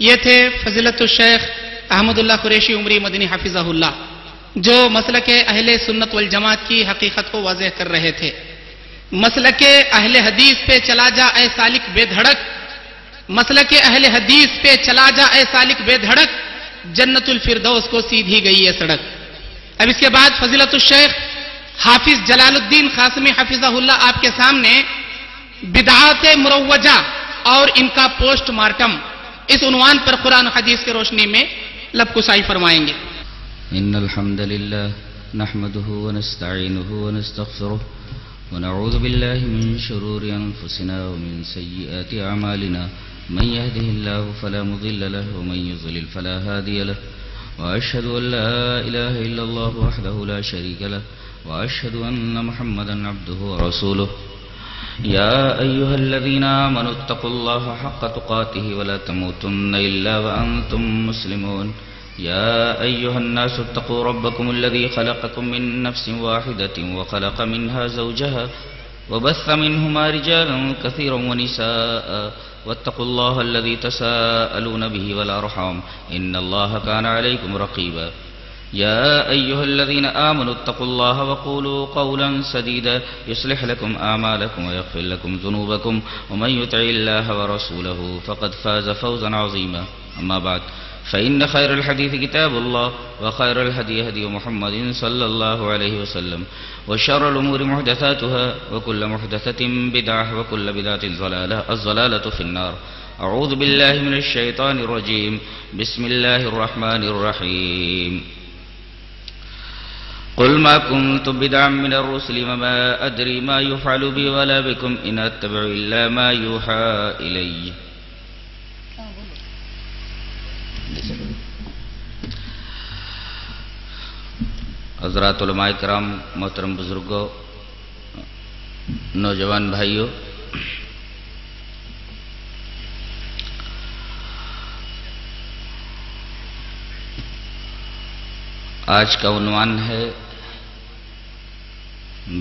یہ تھے فضیلت الشیخ احمد اللہ قریشی عمری مدنی حفظہ اللہ، جو مسلک اہل سنت والجماعت کی حقیقت کو واضح کر رہے تھے۔ مسلک اہل حدیث پہ چلا جا اے سالک بے دھڑک، مسلک اہل حدیث پہ چلا جا اے سالک بے دھڑک، جنت الفردوس کو سیدھی گئی ہے سڑک۔ اب اس کے بعد فضیلت الشیخ حافظ جلال الدین قاسمی حفظہ اللہ آپ کے سامنے بدعات مروجہ اور ان کا پوسٹ مارٹم اس عنوان پر قرآن و حدیث کی روشنی میں لب کشائی فرمائیں گے۔ ان الحمد للہ نحمده ونستعینه ونستغفره ونعوذ بالله من شرور انفسنا ومن سیئات اعمالنا من يهده الله فلا مضل له ومن يضلل فلا هادي له واشهد ان لا اله الا الله وحده لا شريك له واشهد ان محمدا عبده ورسوله يا ايها الذين امنوا اتقوا الله حق تقاته ولا تموتن الا وانتم مسلمون يا ايها الناس اتقوا ربكم الذي خلقكم من نفس واحدة وخلق منها زوجها وبث منهما رجالا كثيرا ونساء واتقوا الله الذي تساءلون به والارحام ان الله كان عليكم رقيبا يا ايها الذين امنوا اتقوا الله وقولوا قولا سديدا يصلح لكم اعمالكم ويغفر لكم ذنوبكم ومن يطع الله ورسوله فقد فاز فوزا عظيما اما بعد فإن خير الحديث كتاب الله وخير الهدي هدي محمد صلى الله عليه وسلم وشر الأمور محدثاتها وكل محدثة بدعة وكل بدعة ضلالة الضلالة في النار أعوذ بالله من الشيطان الرجيم بسم الله الرحمن الرحيم قل ما كنت بدعا من الرسل وما أدري ما يفعل بي ولا بكم إن أتبع إلا ما يوحى إلي حضرات علماء کرام، محترم بزرگوں، نوجوان بھائیوں، آج کا عنوان ہے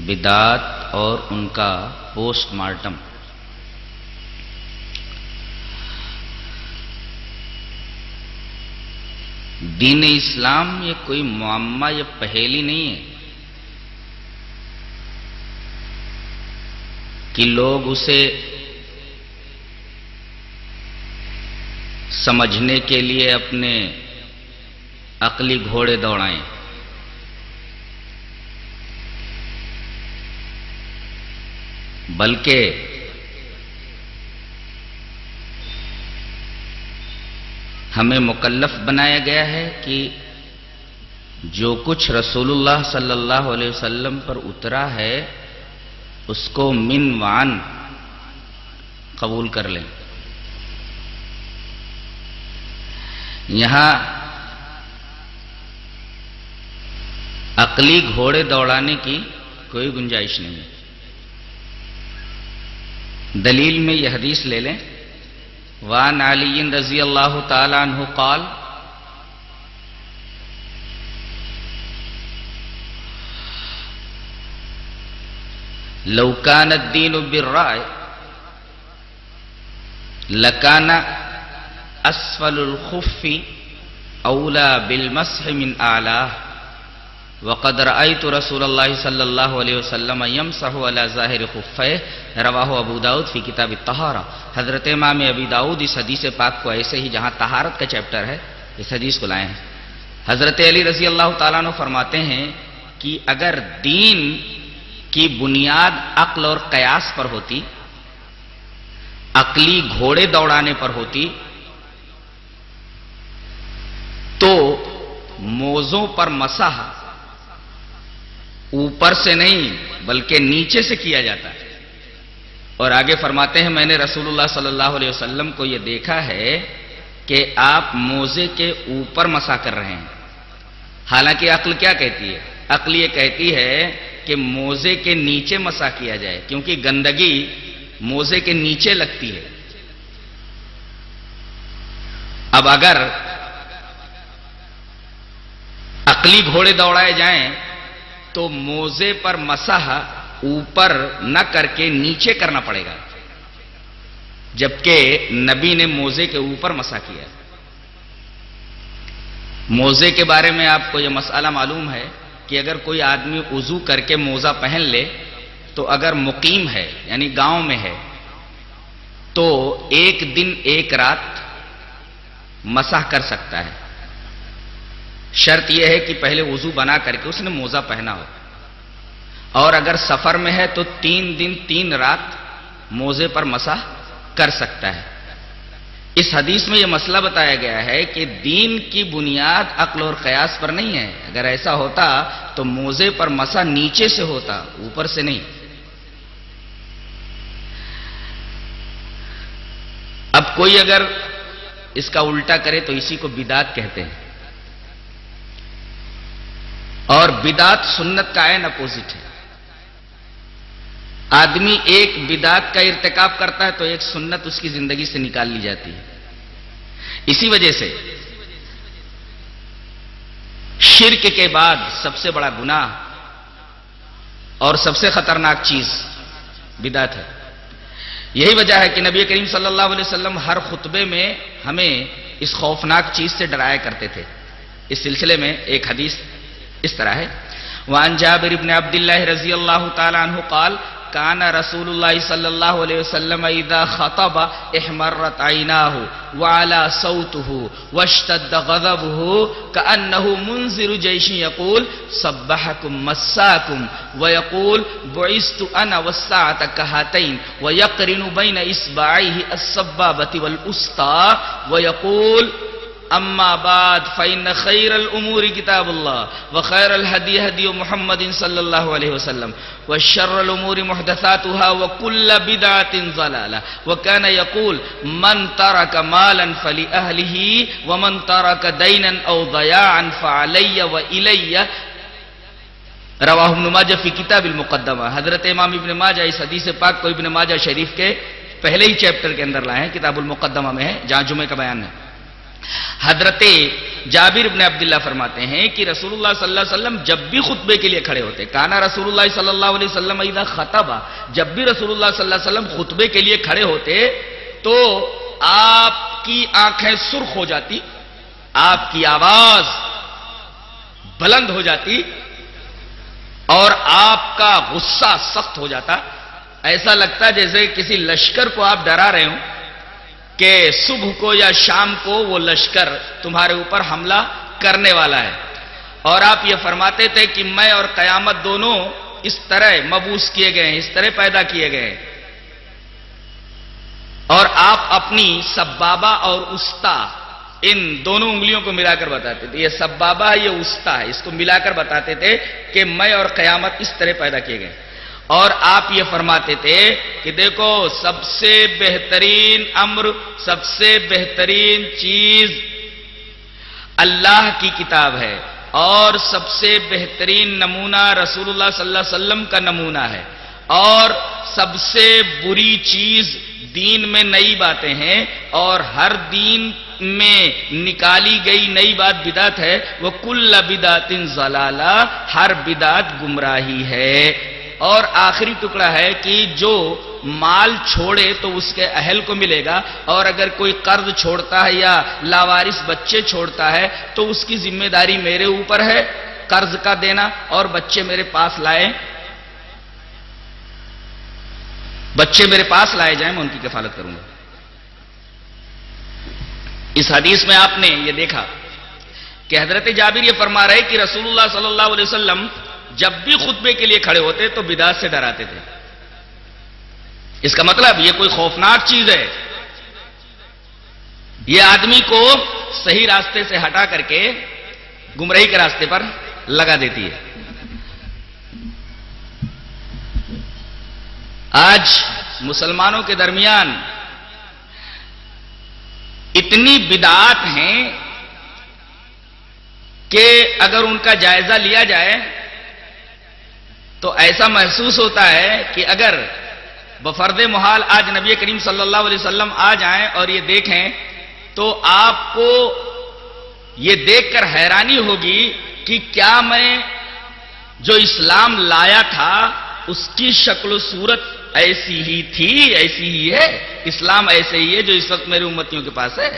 بدعات اور ان کا پوسٹ مارٹم۔ دین اسلام یہ کوئی معمہ یا پہیلی نہیں ہے کہ لوگ اسے سمجھنے کے لیے اپنے عقلی گھوڑے دوڑائیں۔ بلکہ ہمیں مکلف بنایا گیا ہے کہ جو کچھ رسول اللہ صلی اللہ علیہ وسلم پر اترا ہے اس کو من وعن قبول کر لیں۔ یہاں عقلی گھوڑے دوڑانے کی کوئی گنجائش نہیں ہے۔ دلیل میں یہ حدیث لے لیں، وعن علی رضی اللہ تعالی عنہ قال لو كان الدين بالرأي لكان اسفل الخف اولى بالمسح من اعلاه وقد رأيت رسول اللہ صلی اللہ علیہ وسلم يمسح على ظاہر خفیہ رواہ ابو داؤد فی کتاب الطہارہ۔ حضرت امام ابی داؤد اس حدیث پاک کو ایسے ہی جہاں طہارت کا چیپٹر ہے اس حدیث کو لائے ہیں۔ حضرت علی رضی اللہ تعالیٰ عنہ فرماتے ہیں کہ اگر دین کی بنیاد عقل اور قیاس پر ہوتی، عقلی گھوڑے دوڑانے پر ہوتی، تو موزوں پر مسح اوپر سے نہیں بلکہ نیچے سے کیا جاتا ہے۔ اور آگے فرماتے ہیں میں نے رسول اللہ صلی اللہ علیہ وسلم کو یہ دیکھا ہے کہ آپ موزے کے اوپر مسح کر رہے ہیں، حالانکہ عقل کیا کہتی ہے؟ عقل یہ کہتی ہے کہ موزے کے نیچے مسح کیا جائے، کیونکہ گندگی موزے کے نیچے لگتی ہے۔ اب اگر عقلی گھوڑے دوڑائے جائیں تو موزے پر مسح اوپر نہ کر کے نیچے کرنا پڑے گا، جبکہ نبی نے موزے کے اوپر مسح کیا۔ موزے کے بارے میں آپ کو یہ مسئلہ معلوم ہے کہ اگر کوئی آدمی وضو کر کے موزہ پہن لے تو اگر مقیم ہے یعنی گاؤں میں ہے تو 1 دن 1 رات مسح کر سکتا ہے. شرط یہ ہے کہ پہلے وضو بنا کر کے اس نے موزہ پہنا ہو. اور اگر سفر میں ہے تو 3 دن 3 رات موزے پر مسح کر سکتا ہے. اس حدیث میں یہ مسئلہ بتایا گیا ہے کہ دین کی بنیاد عقل اور قیاس پر نہیں ہے. اگر ایسا ہوتا تو موزے پر مسح نیچے سے ہوتا، اوپر سے نہیں. اب کوئی اگر اس کا الٹا کرے تو اسی کو بدعت کہتے ہیں، اور بدعت سنت کا عین اپوزٹ ہے. آدمی ایک بدعت کا ارتکاب کرتا ہے تو ایک سنت اس کی زندگی سے نکال لی جاتی ہے. اسی وجہ سے شرک کے بعد سب سے بڑا گناہ اور سب سے خطرناک چیز بدعت ہے. یہی وجہ ہے کہ نبی کریم صلی اللہ علیہ وسلم ہر خطبے میں ہمیں اس خوفناک چیز سے ڈرایا کرتے تھے. اس سلسلے میں ایک حدیث اس طرح ہے: وعن جابر بن عبد الله رضی اللہ تعالی عنہ قال كان رسول الله صلى الله عليه وسلم اذا خطب احمرت عيناه وعلى صوته واشتد غضبه كأنه منذر جيش يقول صبحكم مساكم ويقول بعثت انا والساعة كهاتين ويقرن بين اصبعيه السبابة والوسطى ويقول اما بعد فإن خير الامور كتاب الله وخير الهدي هدي محمد صلى الله عليه وسلم وشر الامور محدثاتها وكل بدعة ضلالة وكان يقول من ترك مالا فلأهله ومن ترك دينا او ضياعا فعلي وإلي. رواہ ابن ماجہ فی کتاب المقدمہ. حضرت امام ابن ماجہ اس حدیث پاک کو ابن ماجہ شریف کے پہلے ہی چیپٹر کے اندر لائے ہیں، کتاب المقدمہ میں ہے جہاں جمعے کا بیان ہے. حضرت جابر بن عبداللہ فرماتے ہیں کہ رسول اللہ صلی اللہ علیہ وسلم جب بھی خطبے کے لیے کھڑے ہوتے، کانا رسول اللہ صلی اللہ علیہ وسلم اذا خطبہ، جب بھی رسول اللہ صلی اللہ علیہ وسلم خطبے کے لیے کھڑے ہوتے تو آپ کی آنکھیں سرخ ہو جاتی، آپ کی آواز بلند ہو جاتی اور آپ کا غصہ سخت ہو جاتا. ایسا لگتا جیسے کسی لشکر کو آپ ڈرا رہے ہوں کہ صبح کو یا شام کو وہ لشکر تمہارے اوپر حملہ کرنے والا ہے. اور آپ یہ فرماتے تھے کہ میں اور قیامت دونوں اس طرح مبعوث کیے گئے ہیں، اس طرح پیدا کیے گئے ہیں. اور آپ اپنی سبابہ اور استا ان دونوں انگلیوں کو ملا کر بتاتے تھے، یہ سبابہ یہ استا ہے، اس کو ملا کر بتاتے تھے کہ میں اور قیامت اس طرح پیدا کیے گئے. اور آپ یہ فرماتے تھے کہ دیکھو سب سے بہترین امر، سب سے بہترین چیز اللہ کی کتاب ہے اور سب سے بہترین نمونہ رسول اللہ صلی اللہ علیہ وسلم کا نمونہ ہے، اور سب سے بری چیز دین میں نئی باتیں ہیں، اور ہر دین میں نکالی گئی نئی بات بدعت ہے. وہ کل بدعت ضلالہ، ہر بدعت گمراہی ہے. اور آخری ٹکڑا ہے کہ جو مال چھوڑے تو اس کے اہل کو ملے گا، اور اگر کوئی قرض چھوڑتا ہے یا لاوارث بچے چھوڑتا ہے تو اس کی ذمہ داری میرے اوپر ہے قرض کا دینا، اور بچے میرے پاس لائیں، بچے میرے پاس لائے جائیں، میں ان کی کفالت کروں گا. اس حدیث میں آپ نے یہ دیکھا کہ حضرت جابر یہ فرما رہے کہ رسول اللہ صلی اللہ علیہ وسلم جب بھی خطبے کے لیے کھڑے ہوتے تو بدعت سے ڈراتے تھے. اس کا مطلب یہ کوئی خوفناک چیز ہے، یہ آدمی کو صحیح راستے سے ہٹا کر کے گمراہی کے راستے پر لگا دیتی ہے. آج مسلمانوں کے درمیان اتنی بدعات ہیں کہ اگر ان کا جائزہ لیا جائے تو ایسا محسوس ہوتا ہے کہ اگر بفرض محال آج نبی کریم صلی اللہ علیہ وسلم آ جائیں اور یہ دیکھیں تو آپ کو یہ دیکھ کر حیرانی ہوگی کہ کیا میں جو اسلام لایا تھا اس کی شکل و صورت ایسی ہی تھی، ایسی ہی ہے، اسلام ایسے ہی ہے جو اس وقت میری امتیوں کے پاس ہے.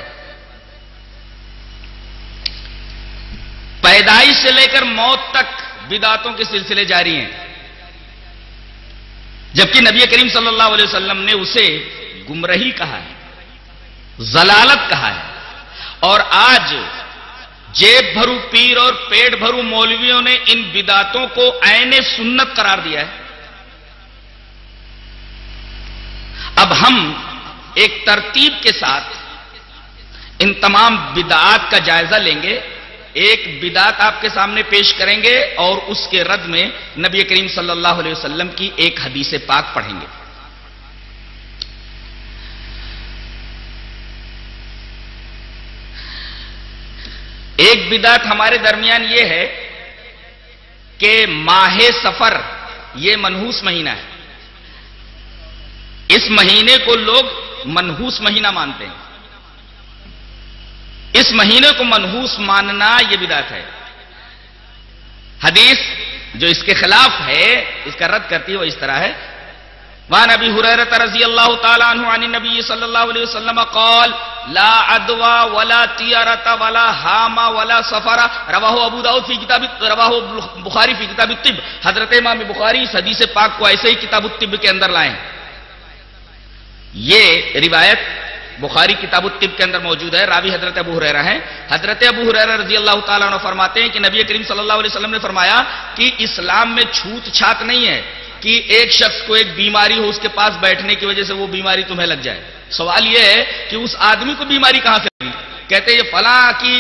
پیدائش سے لے کر موت تک بدعتوں کے سلسلے جاری ہیں، جبکہ نبی کریم صلی اللہ علیہ وسلم نے اسے گمراہی کہا ہے، ضلالت کہا ہے، اور آج جیب بھرو پیر اور پیٹ بھرو مولویوں نے ان بدعتوں کو عین سنت قرار دیا ہے۔ اب ہم ایک ترتیب کے ساتھ ان تمام بدعات کا جائزہ لیں گے، ایک بدعت آپ کے سامنے پیش کریں گے اور اس کے رد میں نبی کریم صلی اللہ علیہ وسلم کی ایک حدیث پاک پڑھیں گے۔ ایک بدعت ہمارے درمیان یہ ہے کہ ماہ سفر یہ منحوس مہینہ ہے، اس مہینے کو لوگ منحوس مہینہ مانتے ہیں۔ اس مہینے کو منحوس ماننا یہ بدعت ہے۔ حدیث جو اس کے خلاف ہے، اس کا رد کرتی ہے، وہ اس طرح ہے: وعن ابی ہریرہ رضی اللہ تعالی عنہ عن النبی صلی اللہ علیہ وسلم قال لا عدوى ولا طیرۃ ولا حام ولا سفر رواہ ابو داؤد فی کتاب رواہ بخاری فی کتاب الطب۔ حضرت امام بخاری اس حدیث پاک کو ایسے ہی کتاب الطب کے اندر لائیں۔ یہ روایت بخاری کتاب الطب کے اندر موجود ہے، راوی حضرت ابو ہریرہ ہیں۔ حضرت ابو ہریرہ رضی اللہ تعالیٰ عنہ فرماتے ہیں کہ نبی کریم صلی اللہ علیہ وسلم نے فرمایا کہ اسلام میں چھوت چھات نہیں ہے کہ ایک شخص کو ایک بیماری ہو، اس کے پاس بیٹھنے کی وجہ سے وہ بیماری تمہیں لگ جائے۔ سوال یہ ہے کہ اس آدمی کو بیماری کہاں سے لگی؟ کہتے ہیں یہ فلاں کی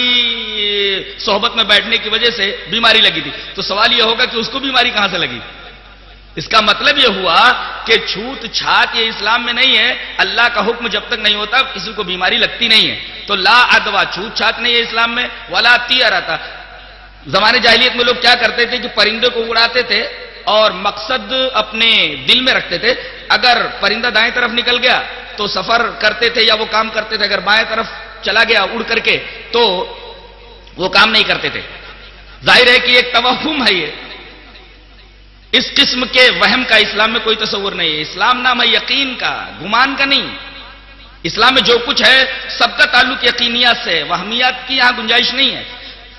صحبت میں بیٹھنے کی وجہ سے بیماری لگی تھی، تو سوال یہ ہوگا کہ اس کو بیماری کہاں سے لگی؟ اس کا مطلب یہ ہوا کہ چھوت چھات یہ اسلام میں نہیں ہے، اللہ کا حکم جب تک نہیں ہوتا کسی کو بیماری لگتی نہیں ہے۔ تو لا عدوہ چھوت چھات نہیں ہے اسلام میں، ولا طیرۃ۔ زمانے جاہلیت میں لوگ کیا کرتے تھے کہ پرندے کو اڑاتے تھے اور مقصد اپنے دل میں رکھتے تھے، اگر پرندہ دائیں طرف نکل گیا تو سفر کرتے تھے یا وہ کام کرتے تھے، اگر بائیں طرف چلا گیا اڑ کر کے تو وہ کام نہیں کرتے تھے۔ ظاہر ہے کہ ایک توہم ہے، یہ اس قسم کے وہم کا اسلام میں کوئی تصور نہیں ہے۔ اسلام نام ہے یقین کا، گمان کا نہیں۔ اسلام میں جو کچھ ہے سب کا تعلق یقینیات سے، وہمیات کی یہاں گنجائش نہیں ہے۔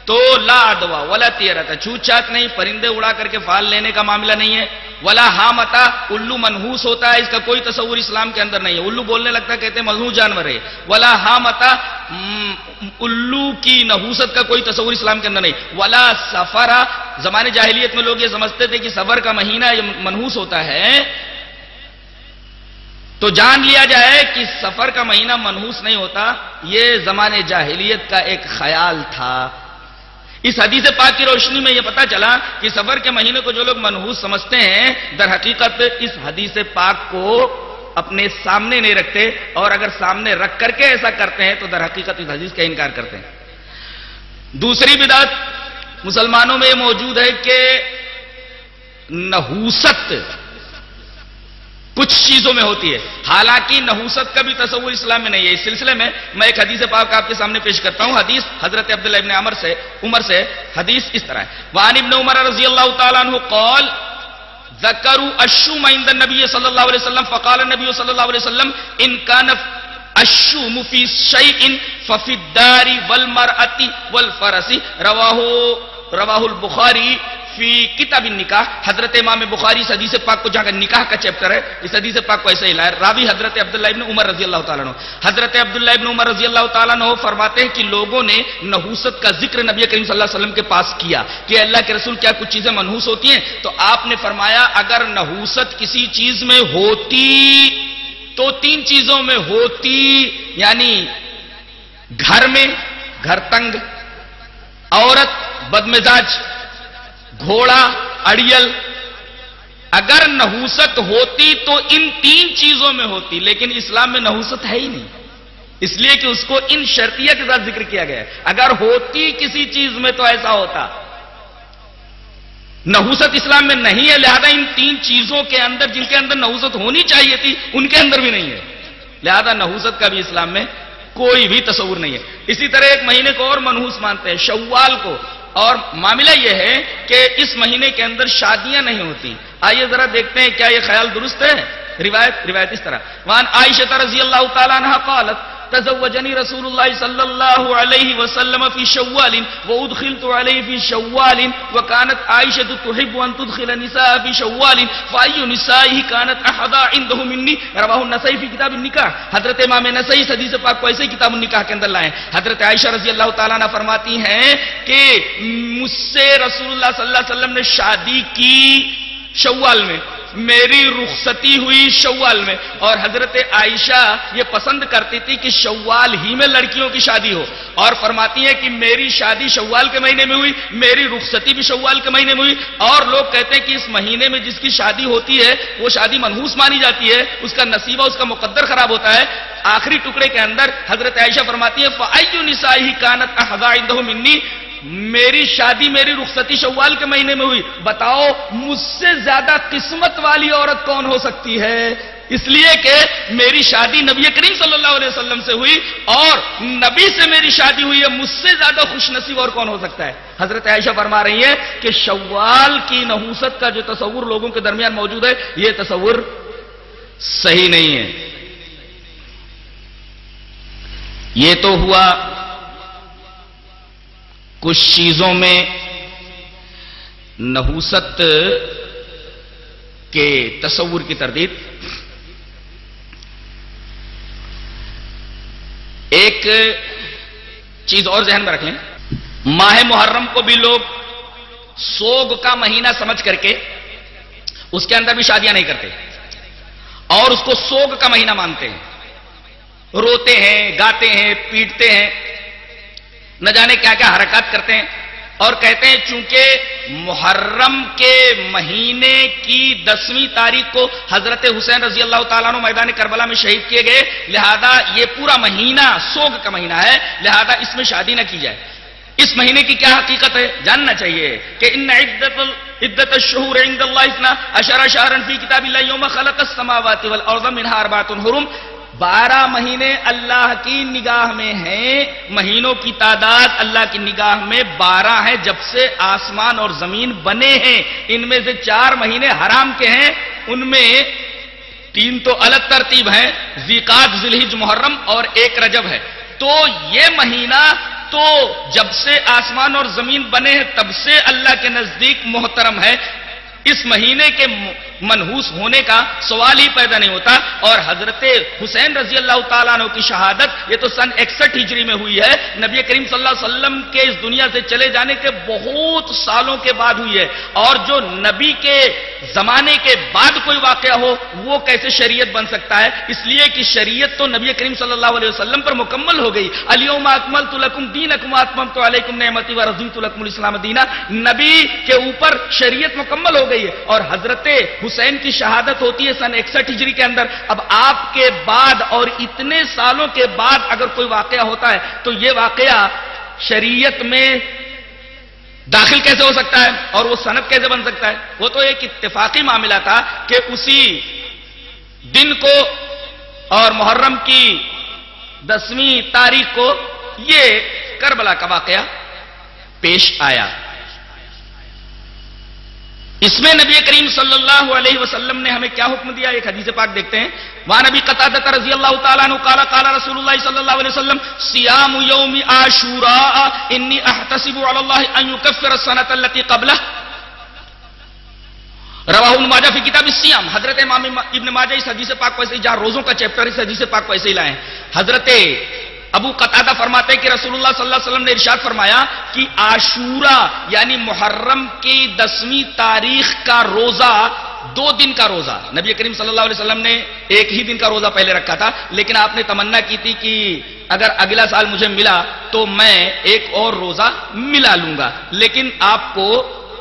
تو لا عدوہ ولا طیرۃ، چھوت چھات نہیں، پرندے اڑا کر کے فال لینے کا معاملہ نہیں ہے۔ ولا حامتا، الو منحوس ہوتا ہے، اس کا کوئی تصور اسلام کے اندر نہیں ہے۔ الو بولنے لگتا ہے، کہتے ہیں منحوس جانور ہے۔ ولا حامتا، الو کی نحوست کا کوئی تصور اسلام کے اندر نہیں۔ ولا سفرا، زمانے جاہلیت میں لوگ یہ سمجھتے تھے کہ سفر کا مہینہ یہ منحوس ہوتا ہے، تو جان لیا جائے کہ سفر کا مہینہ منحوس نہیں ہوتا، یہ زمانے جاہلیت کا ایک خیال تھا۔ اس حدیث پاک کی روشنی میں یہ پتا چلا کہ سفر کے مہینے کو جو لوگ منحوس سمجھتے ہیں، در حقیقت اس حدیث پاک کو اپنے سامنے نہیں رکھتے، اور اگر سامنے رکھ کر کے ایسا کرتے ہیں تو در حقیقت اس حدیث کا انکار کرتے ہیں۔ دوسری بدعت مسلمانوں میں یہ موجود ہے کہ نحوست کچھ چیزوں میں ہوتی ہے، حالانکہ نحوست کا بھی تصور اسلام میں نہیں ہے۔ اس سلسلے میں میں ایک حدیث پاک آپ کے سامنے پیش کرتا ہوں۔ حدیث حضرت عبداللہ ابن عمر سے حدیث اس طرح ہے: وعن ابن عمر رضی اللہ تعالیٰ عنہ قال ذکروا الشوم عند النبی صلی اللہ علیہ وسلم فقال النبی صلی اللہ علیہ وسلم ان کان الشوم فی شیء ففی الدار والمرأة والفرس رواہ البخاری فی کتاب النکاح۔ حضرت امام بخاری اس حدیث پاک کو جہاں کا نکاح کا چیپٹر ہے، اس حدیث پاک کو ایسے ہی لایا۔ راوی حضرت عبداللہ ابن عمر رضی اللہ تعالیٰ عنہ۔ حضرت عبداللہ ابن عمر رضی اللہ تعالیٰ عنہ فرماتے ہیں کہ لوگوں نے نحوست کا ذکر نبی کریم صلی اللہ علیہ وسلم کے پاس کیا کہ اللہ کے رسول کیا کچھ چیزیں منحوس ہوتی ہیں؟ تو آپ نے فرمایا اگر نحوست کسی چیز میں ہوتی تو تین چیزوں میں ہوتی، یعنی گھر میں گھر تنگ، عورت بدمزاج، گھوڑا اڑیل۔ اگر نحوست ہوتی تو ان تین چیزوں میں ہوتی، لیکن اسلام میں نحوست ہے ہی نہیں، اس لیے کہ اس کو ان شرطیہ کے ساتھ ذکر کیا گیا ہے۔ اگر ہوتی کسی چیز میں تو ایسا ہوتا، نحوست اسلام میں نہیں ہے، لہذا ان تین چیزوں کے اندر جن کے اندر نحوست ہونی چاہیے تھی ان کے اندر بھی نہیں ہے، لہذا نحوست کا بھی اسلام میں کوئی بھی تصور نہیں ہے۔ اسی طرح ایک مہینے کو اور منحوس مانتے ہیں، شوال کو، اور معاملہ یہ ہے کہ اس مہینے کے اندر شادیاں نہیں ہوتی۔ آئیے ذرا دیکھتے ہیں کیا یہ خیال درست ہے۔ روایت اس طرح: وعن عائشہ رضی اللہ تعالیٰ عنہ قالت تزوجنی رسول اللہ صلی اللہ علیہ وسلم فی شوال وادخلت علیہ فی شوال وکانت عائشہ تحب ان تدخل النساء فی شوال فای نسائہ کانت احدا عنده منی، رواہ النسائی فی کتاب النکاح۔ حضرت امام نسائی حدیث پاک کو ایسے کتاب النکاح کے اندر لائے۔ حضرت عائشہ رضی اللہ تعالیٰ عنہ فرماتی ہیں کہ مجھ سے رسول اللہ صلی اللہ علیہ وسلم نے شادی کی شوال میں، میری رخصتی ہوئی شوال میں، اور حضرت عائشہ یہ پسند کرتی تھی کہ شوال ہی میں لڑکیوں کی شادی ہو، اور فرماتی ہیں کہ میری شادی شوال کے مہینے میں ہوئی، میری رخصتی بھی شوال کے مہینے میں ہوئی، اور لوگ کہتے ہیں کہ اس مہینے میں جس کی شادی ہوتی ہے وہ شادی منحوس مانی جاتی ہے، اس کا نصیبہ، اس کا مقدر خراب ہوتا ہے۔ آخری ٹکڑے کے اندر حضرت عائشہ فرماتی ہیں فَأَيُّ نِسَائِهِ كَانَتْ أَحْظَىٰ عِندَهُ مِنِّي، میری شادی، میری رخصتی شوال کے مہینے میں ہوئی، بتاؤ مجھ سے زیادہ قسمت والی عورت کون ہو سکتی ہے؟ اس لیے کہ میری شادی نبی کریم صلی اللہ علیہ وسلم سے ہوئی اور نبی سے میری شادی ہوئی ہے، مجھ سے زیادہ خوش نصیب اور کون ہو سکتا ہے؟ حضرت عائشہ فرما رہی ہے کہ شوال کی نحوست کا جو تصور لوگوں کے درمیان موجود ہے، یہ تصور صحیح نہیں ہے۔ یہ تو ہوا کچھ چیزوں میں نحوست کے تصور کی تردید۔ ایک چیز اور ذہن میں رکھ لیں، ماہ محرم کو بھی لوگ سوگ کا مہینہ سمجھ کر کے اس کے اندر بھی شادیاں نہیں کرتے اور اس کو سوگ کا مہینہ مانتے ہیں، روتے ہیں، گاتے ہیں، پیٹتے ہیں، نہ جانے کیا کیا حرکات کرتے ہیں، اور کہتے ہیں چونکہ محرم کے مہینے کی 10ویں تاریخ کو حضرت حسین رضی اللہ تعالیٰ عنہ میدان کربلا میں شہید کیے گئے، لہذا یہ پورا مہینہ سوگ کا مہینہ ہے، لہذا اس میں شادی نہ کی جائے۔ اس مہینے کی کیا حقیقت ہے جاننا چاہیے کہ ان عدت الشہور عند اللہ 12 شہرا فی کتاب اللہ یوم خلق السماوات والارض منها 4 حرم، 12 مہینے اللہ کی نگاہ میں ہیں، مہینوں کی تعداد اللہ کی نگاہ میں 12 ہے جب سے آسمان اور زمین بنے ہیں، ان میں سے 4 مہینے حرام کے ہیں، ان میں 3 تو الگ ترتیب ہیں، ذیقعد، ذوالحجہ، محرم اور 1 رجب ہے۔ تو یہ مہینہ تو جب سے آسمان اور زمین بنے ہیں تب سے اللہ کے نزدیک محترم ہے، اس مہینے کے منحوس ہونے کا سوال ہی پیدا نہیں ہوتا۔ اور حضرت حسین رضی اللہ تعالیٰ عنہ کی شہادت یہ تو سن 61 ہجری میں ہوئی ہے، نبی کریم صلی اللہ علیہ وسلم کے اس دنیا سے چلے جانے کے بہت سالوں کے بعد ہوئی ہے، اور جو نبی کے زمانے کے بعد کوئی واقعہ ہو وہ کیسے شریعت بن سکتا ہے؟ اس لیے کہ شریعت تو نبی کریم صلی اللہ علیہ وسلم پر مکمل ہو گئی، الیوم اکملت لکم دینکم واتممت علیکم نعمتی ورضیت لکم الاسلام دینا، نبی کے اوپر شریعت مکمل ہو گئی ہے، اور حضرت حسین کی شہادت ہوتی ہے سن 61 ہجری کے اندر۔ اب آپ کے بعد اور اتنے سالوں کے بعد اگر کوئی واقعہ ہوتا ہے تو یہ واقعہ شریعت میں داخل کیسے ہو سکتا ہے اور وہ سند کیسے بن سکتا ہے؟ وہ تو ایک اتفاقی معاملہ تھا کہ اسی دن کو اور محرم کی 10ویں تاریخ کو یہ کربلا کا واقعہ پیش آیا۔ اس میں نبی کریم صلی اللہ علیہ وسلم نے ہمیں کیا حکم دیا؟ ایک حدیث پاک دیکھتے ہیں، وہاں نبی قتادہ رضی اللہ تعالیٰ عنہ قال قال رسول اللہ صلی اللہ علیہ وسلم صیام یوم عاشوراء انی احتسب علی اللہ ان یکفر السنۃ التي قبلہ، رواہ ابن ماجہ فی کتاب الصیام۔ حضرت امام ابن ماجہ اس حدیث پاک کو ایسے ہی، جہاں روزوں کا چیپٹر، اس حدیث پاک کو ایسے ہی لائے ہیں۔ حضرت ابو قتادہ فرماتے ہیں کہ رسول اللہ صلی اللہ علیہ وسلم نے ارشاد فرمایا کہ عاشورہ یعنی محرم کی 10ویں تاریخ کا روزہ، 2 دن کا روزہ، نبی کریم صلی اللہ علیہ وسلم نے 1 ہی دن کا روزہ پہلے رکھا تھا، لیکن آپ نے تمنا کی تھی کہ اگر اگلا سال مجھے ملا تو میں 1 اور روزہ ملا لوں گا، لیکن آپ کو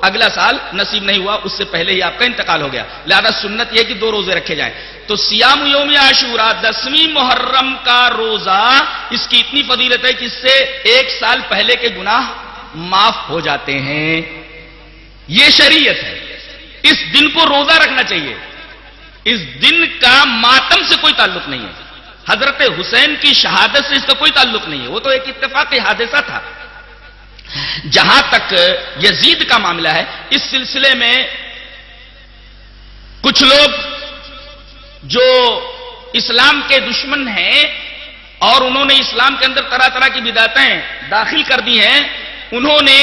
اگلا سال نصیب نہیں ہوا، اس سے پہلے ہی آپ کا انتقال ہو گیا، لہذا سنت یہ کہ 2 روزے رکھے جائیں۔ تو سیام یوم عاشوراء 10ویں محرم کا روزہ، اس کی اتنی فضیلت ہے کہ اس سے 1 سال پہلے کے گناہ معاف ہو جاتے ہیں، یہ شریعت ہے۔ اس دن کو روزہ رکھنا چاہیے، اس دن کا ماتم سے کوئی تعلق نہیں ہے، حضرت حسین کی شہادت سے اس کا کوئی تعلق نہیں ہے، وہ تو ایک اتفاقی حادثہ تھا۔ جہاں تک یزید کا معاملہ ہے، اس سلسلے میں کچھ لوگ جو اسلام کے دشمن ہیں اور انہوں نے اسلام کے اندر طرح طرح کی بدعتیں داخل کر دی ہیں. انہوں نے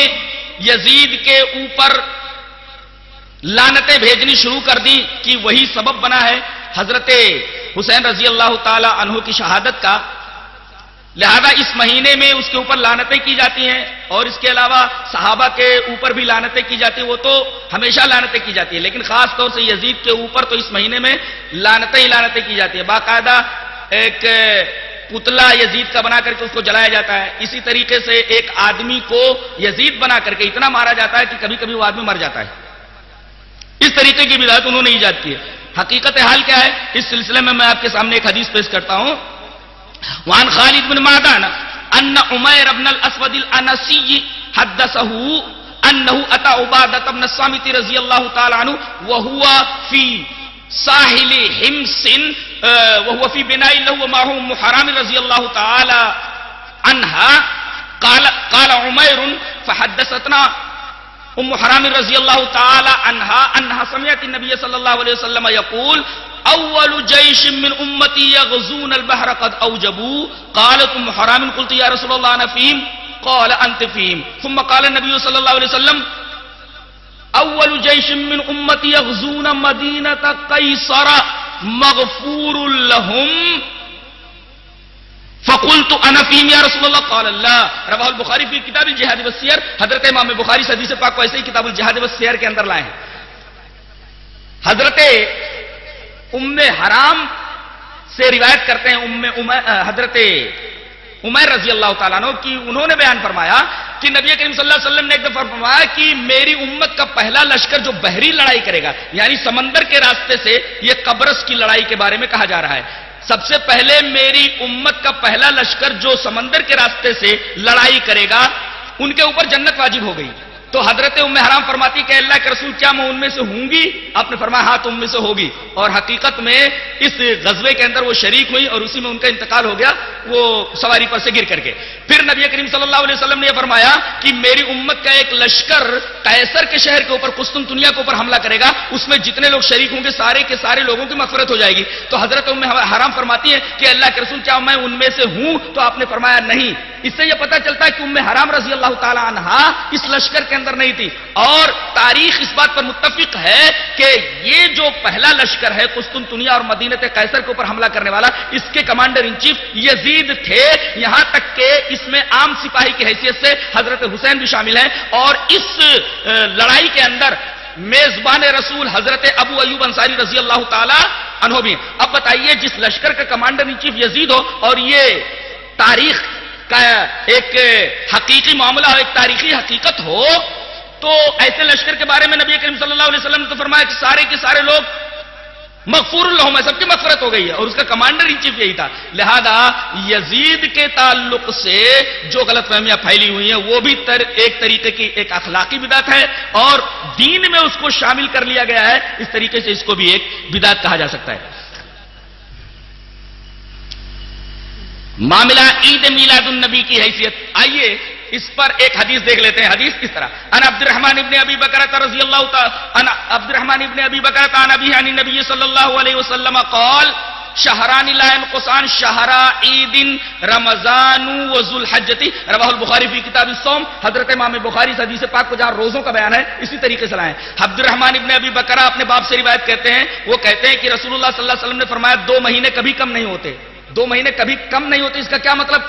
یزید کے اوپر لعنتیں بھیجنی شروع کر دی کہ وہی سبب بنا ہے حضرت حسین رضی اللہ تعالی عنہ کی شہادت کا. لہذا اس مہینے میں اس کے اوپر لعنتیں کی جاتی ہیں، اور اس کے علاوہ صحابہ کے اوپر بھی لعنتیں کی جاتی ہیں. وہ تو ہمیشہ لعنتیں کی جاتی ہیں، لیکن خاص طور سے یزید کے اوپر تو اس مہینے میں لعنتیں ہی لعنتیں کی جاتی ہیں. باقاعدہ ایک پتلا یزید کا بنا کر کے اس کو جلایا جاتا ہے. اسی طریقے سے ایک آدمی کو یزید بنا کر کے اتنا مارا جاتا ہے کہ کبھی کبھی وہ آدمی مر جاتا ہے. اس طریقے کی بدعت انہوں نے ایجاد کی ہے. حقیقت حال کیا ہے؟ اس سلسلے میں آپ کے سامنے ایک حدیث پیش کرتا ہوں. وعن خالد بن معدان ان عمیر بن الاسود الانسی حدثه انه اتى عبادة بن الصامت رضی اللہ تعالی عنہ وهو في ساحل حمص وهو في بناء له ومعه ام حرام رضی اللہ تعالی عنها قال عمیر فحدثتنا ام حرام رضی اللہ تعالی عنها انها سمعت النبي صلی اللہ علیہ وسلم يقول اول جيش من امتي يغزون البحر قد اوجبوا. قالت ام حرام قلت يا رسول الله انا فيهم قال انت فيهم. ثم قال النبي صلى الله عليه وسلم اول جيش من امتي يغزون مدينة قيصر مغفور لهم فقلت انا فيهم يا رسول الله قال لا. رواه البخاری فی کتاب الجہاد والسیر. حضرت امام بخاری حدیث پاک کو ایسے ہی کتاب الجہاد والسیر کے اندر لائے ہیں. حضرت ام حرام سے روایت کرتے ہیں حضرت عمیر رضی اللہ تعالیٰ عنہ کی انہوں نے بیان فرمایا کہ نبی کریم صلی اللہ علیہ وسلم نے ایک دفعہ فرمایا کہ میری امت کا پہلا لشکر جو بحری لڑائی کرے گا، یعنی سمندر کے راستے سے، یہ قبرص کی لڑائی کے بارے میں کہا جا رہا ہے. سب سے پہلے میری امت کا پہلا لشکر جو سمندر کے راستے سے لڑائی کرے گا ان کے اوپر جنت واجب ہو گئی. تو حضرت ام حرام فرماتی کہ اللہ کے رسول کیا میں ان میں سے ہوں گی؟ آپ نے فرمایا ہاں تم میں سے ہوگی. اور حقیقت میں اس غزوے کے اندر وہ شریک ہوئی اور اسی میں ان کا انتقال ہو گیا، وہ سواری پر سے گر کر کے. پھر نبی کریم صلی اللہ علیہ وسلم نے یہ فرمایا کہ میری امت کا ایک لشکر قیصر کے شہر کے اوپر، قسطنطنیہ کے اوپر حملہ کرے گا، اس میں جتنے لوگ شریک ہوں گے سارے کے سارے لوگوں کی مغفرت ہو جائے گی. تو حضرت ام حرام فرماتی ہے کہ اللہ کے رسول کیا میں ان میں سے ہوں؟ تو آپ نے فرمایا نہیں. اس سے یہ پتہ چلتا ہے کہ ام حرام رضی اللہ تعالی عنہا اس لشکر کے اندر نہیں تھی. اور تاریخ اس بات پر متفق ہے کہ یہ جو پہلا لشکر ہے قسطنطنیہ اور مدینہ قیصر کے اوپر حملہ کرنے والا، اس کے کمانڈر ان چیف یزید تھے. یہاں تک کہ اس میں عام سپاہی کی حیثیت سے حضرت حسین بھی شامل ہیں. اور اس لڑائی کے اندر میزبان رسول حضرت ابو ایوب انصاری رضی اللہ تعالی عنہ بھی. اب بتائیے جس لشکر کا کمانڈر ان چیف یزید ہو اور یہ تاریخ کا ایک حقیقی معاملہ ہو، ایک تاریخی حقیقت ہو، تو ایسے لشکر کے بارے میں نبی کریم صلی اللہ علیہ وسلم نے تو فرمایا کہ سارے کے سارے لوگ مغفور لہم ہے، سب کی مغفرت ہو گئی ہے. اور اس کا کمانڈر ان چیف یہی تھا. لہذا یزید کے تعلق سے جو غلط فہمیاں پھیلی ہوئی ہیں وہ بھی ایک طریقے کی ایک اخلاقی بدعت ہے، اور دین میں اس کو شامل کر لیا گیا ہے. اس طریقے سے اس کو بھی ایک بدعت کہا جا سکتا ہے. معاملہ عید میلاد النبی کی حیثیت، آئیے اس پر ایک حدیث دیکھ لیتے ہیں. حدیث کس طرح؟ ان عبد الرحمن ابن ابی بکرۃ رضی اللہ تعالی ان عبد الرحمن ابن ابی بکرۃ عن ابی عن النبی صلی اللہ علیہ وسلم قال شہران لا ينقصان شہر عید رمضان و ذو الحجۃ. رواه البخاری فی کتاب الصوم. حضرت امام بخاری اس حدیث پاک کو جہاں روزوں کا بیان ہے اسی طریقے سے لائے ہیں. عبد الرحمن ابن ابی بکرہ اپنے باپ سے روایت کرتے ہیں، وہ کہتے ہیں کہ رسول اللہ صلی اللہ علیہ وسلم نے فرمایا 2 مہینے کبھی کم نہیں ہوتے. 2 مہینے کبھی کم نہیں ہوتے. اس کا کیا مطلب؟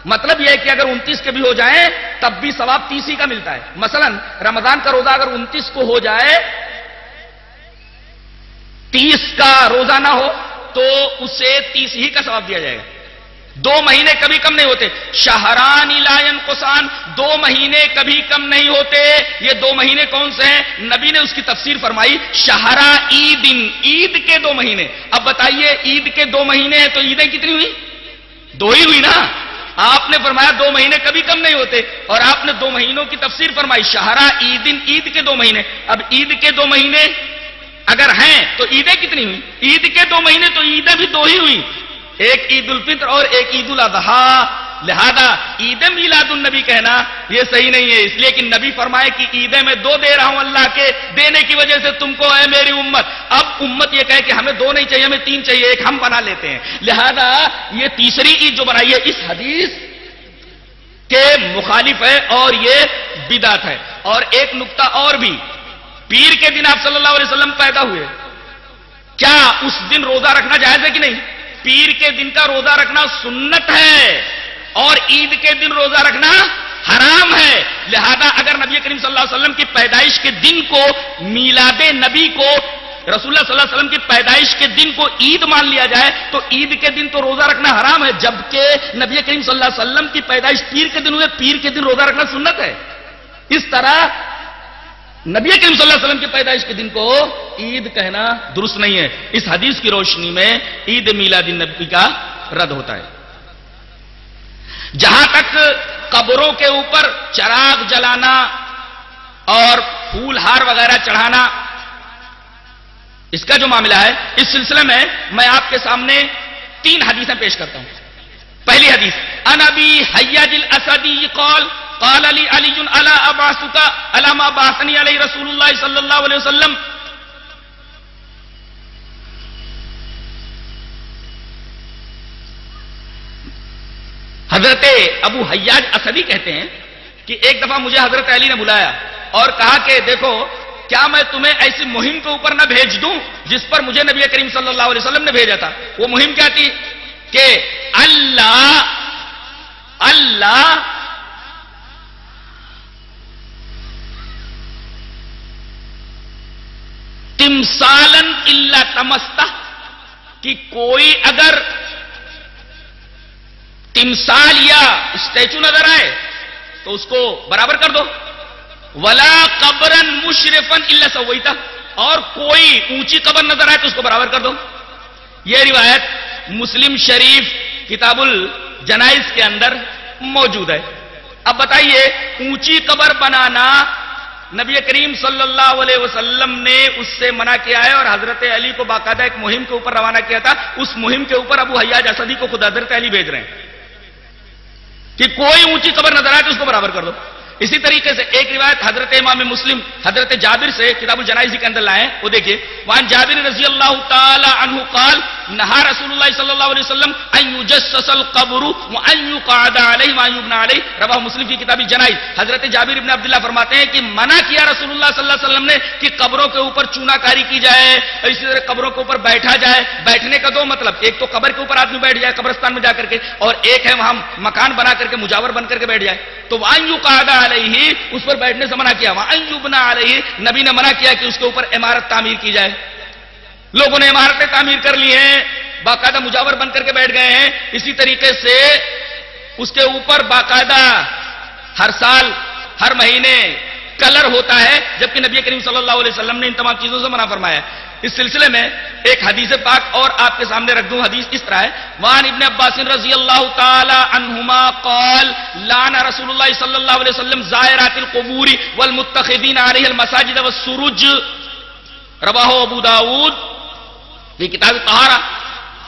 مطلب یہ ہے کہ اگر 29 کے بھی ہو جائیں تب بھی ثواب 30 ہی کا ملتا ہے. مثلا رمضان کا روزہ اگر 29 کو ہو جائے، 30 کا روزہ نہ ہو تو اسے 30 ہی کا ثواب دیا جائے گا. 2 مہینے کبھی کم نہیں ہوتے. شہران لا ينقصان، 2 مہینے کبھی کم نہیں ہوتے. یہ 2 مہینے کون سے ہیں؟ نبی نے اس کی تفسیر فرمائی شہر عید، عید کے 2 مہینے. اب بتائیے عید کے 2 مہینے ہیں تو عیدیں کتنی ہوئی؟ 2 ہی ہوئی نا. آپ نے فرمایا 2 مہینے کبھی کم نہیں ہوتے، اور آپ نے 2 مہینوں کی تفسیر فرمائی شہر عید، عید کے 2 مہینے. اب عید کے 2 مہینے اگر ہیں تو عیدیں کتنی ہوئی؟ عید کے 2 مہینے تو عیدیں بھی 2 ہی ہوئی، ایک عید الفطر اور ایک عید الاضحیٰ. لہذا عید میلاد النبی کہنا یہ صحیح نہیں ہے، اس لیے کہ نبی فرمائے کہ عیدیں میں 2 دے رہا ہوں اللہ کے دینے کی وجہ سے تم کو ہے میری امت. اب امت یہ کہے کہ ہمیں 2 نہیں چاہیے، ہمیں 3 چاہیے، ایک ہم بنا لیتے ہیں. لہذا یہ تیسری عید جو بنائی ہے اس حدیث کے مخالف ہے اور یہ بدعت ہے. اور ایک نقطہ اور بھی، پیر کے دن آپ صلی اللہ علیہ وسلم پیدا ہوئے، کیا اس دن روزہ رکھنا جائز ہے کہ نہیں؟ پیر کے دن کا روزہ رکھنا سنت ہے اور عید کے دن روزہ رکھنا حرام ہے. لہذا اگر نبی کریم صلی اللہ علیہ وسلم کی پیدائش کے دن کو، میلاد نبی کو، رسول اللہ صلی اللہ علیہ وسلم کی پیدائش کے دن کو عید مان لیا جائے تو عید کے دن تو روزہ رکھنا حرام ہے، جبکہ نبی کریم صلی اللہ علیہ وسلم کی پیدائش پیر کے دن ہوئے، پیر کے دن روزہ رکھنا سنت ہے. اس طرح نبی کریم صلی اللہ علیہ وسلم کی پیدائش کے دن کو عید کہنا درست نہیں ہے. اس حدیث کی روشنی میں عید میلاد النبی کا رد ہوتا ہے. جہاں تک قبروں کے اوپر چراغ جلانا اور پھول ہار وغیرہ چڑھانا اس کا جو معاملہ ہے، اس سلسلے میں آپ کے سامنے 3 حدیثیں پیش کرتا ہوں. پہلی حدیث، عن ابی حیاج الاسدی قال قال علی علی الا ابعثک الا ما بعثنی علیہ رسول اللہ صلی اللہ علیہ وسلم. حضرت ابو حیاج اسدی کہتے ہیں کہ ایک دفعہ مجھے حضرت علی نے بلایا اور کہا کہ دیکھو کیا میں تمہیں ایسی مہم کے اوپر نہ بھیج دوں جس پر مجھے نبی کریم صلی اللہ علیہ وسلم نے بھیجا تھا. وہ مہم کیا تھی کہ اللہ تمثالاً الا تمستہ، کہ کوئی اگر تمثال یا اسٹیچو نظر آئے تو اس کو برابر کر دو. ولا قبرا مشرفا الا سویتہ، اور کوئی اونچی قبر نظر آئے تو اس کو برابر کر دو. یہ روایت مسلم شریف کتاب الجنائز کے اندر موجود ہے. اب بتائیے، اونچی قبر بنانا نبی کریم صلی اللہ علیہ وسلم نے اس سے منع کیا ہے اور حضرت علی کو باقاعدہ ایک مہم کے اوپر روانہ کیا تھا. اس مہم کے اوپر ابو حیاج اسدی کو خود حضرت علی بھیج رہے ہیں کہ کوئی اونچی قبر نظر آئے تو اس کو برابر کر دو. اسی طریقے سے ایک روایت حضرت امام مسلم حضرت جابر سے کتاب الجنائز کے اندر لائے، وہ دیکھیے، وان جابر رضی اللہ تعالی عنہ قال نہا رسول اللہ صلی اللہ علیہ وسلم ان یجسس القبر وان یقعد علیہ وان یبنى علیہ، رواہ مسلم کی کتاب الجنائز. حضرت جابر ابن عبداللہ فرماتے ہیں کہ منع کیا رسول اللہ صلی اللہ علیہ وسلم نے کہ قبروں کے اوپر چونا کاری کی جائے، اسی طرح قبروں کے اوپر بیٹھا جائے. بیٹھنے کا 2 مطلب، ایک تو قبر کے اوپر آدمی بیٹھ جائے قبرستان میں جا کر کے، اور ایک ہے وہاں مکان بنا کر کے مجاور بن کر کے بیٹھ جائے. تو وان یقعد علیہ، اس پر بیٹھنے سے منع کیا. وان یبنى علیہ، نبی نے منع کیا کہ اس کے اوپر عمارت تعمیر کی جائے. لوگوں نے عمارتیں تعمیر کر لی ہیں، باقاعدہ مجاور بن کر کے بیٹھ گئے ہیں. اسی طریقے سے اس کے اوپر باقاعدہ ہر سال ہر مہینے کلر ہوتا ہے، جبکہ نبی کریم صلی اللہ علیہ وسلم نے ان تمام چیزوں سے منع فرمایا. اس سلسلے میں ایک حدیث پاک اور آپ کے سامنے رکھ دوں. حدیث اس طرح ہے، وان ابن عباس رضی اللہ تعالی عنہما قال لعن رسول اللہ صلی اللہ علیہ وسلم زائرات القبور والمتخذین علیہ المساجد والسروج، رواہ ابو داؤد فی کتاب الطہارہ.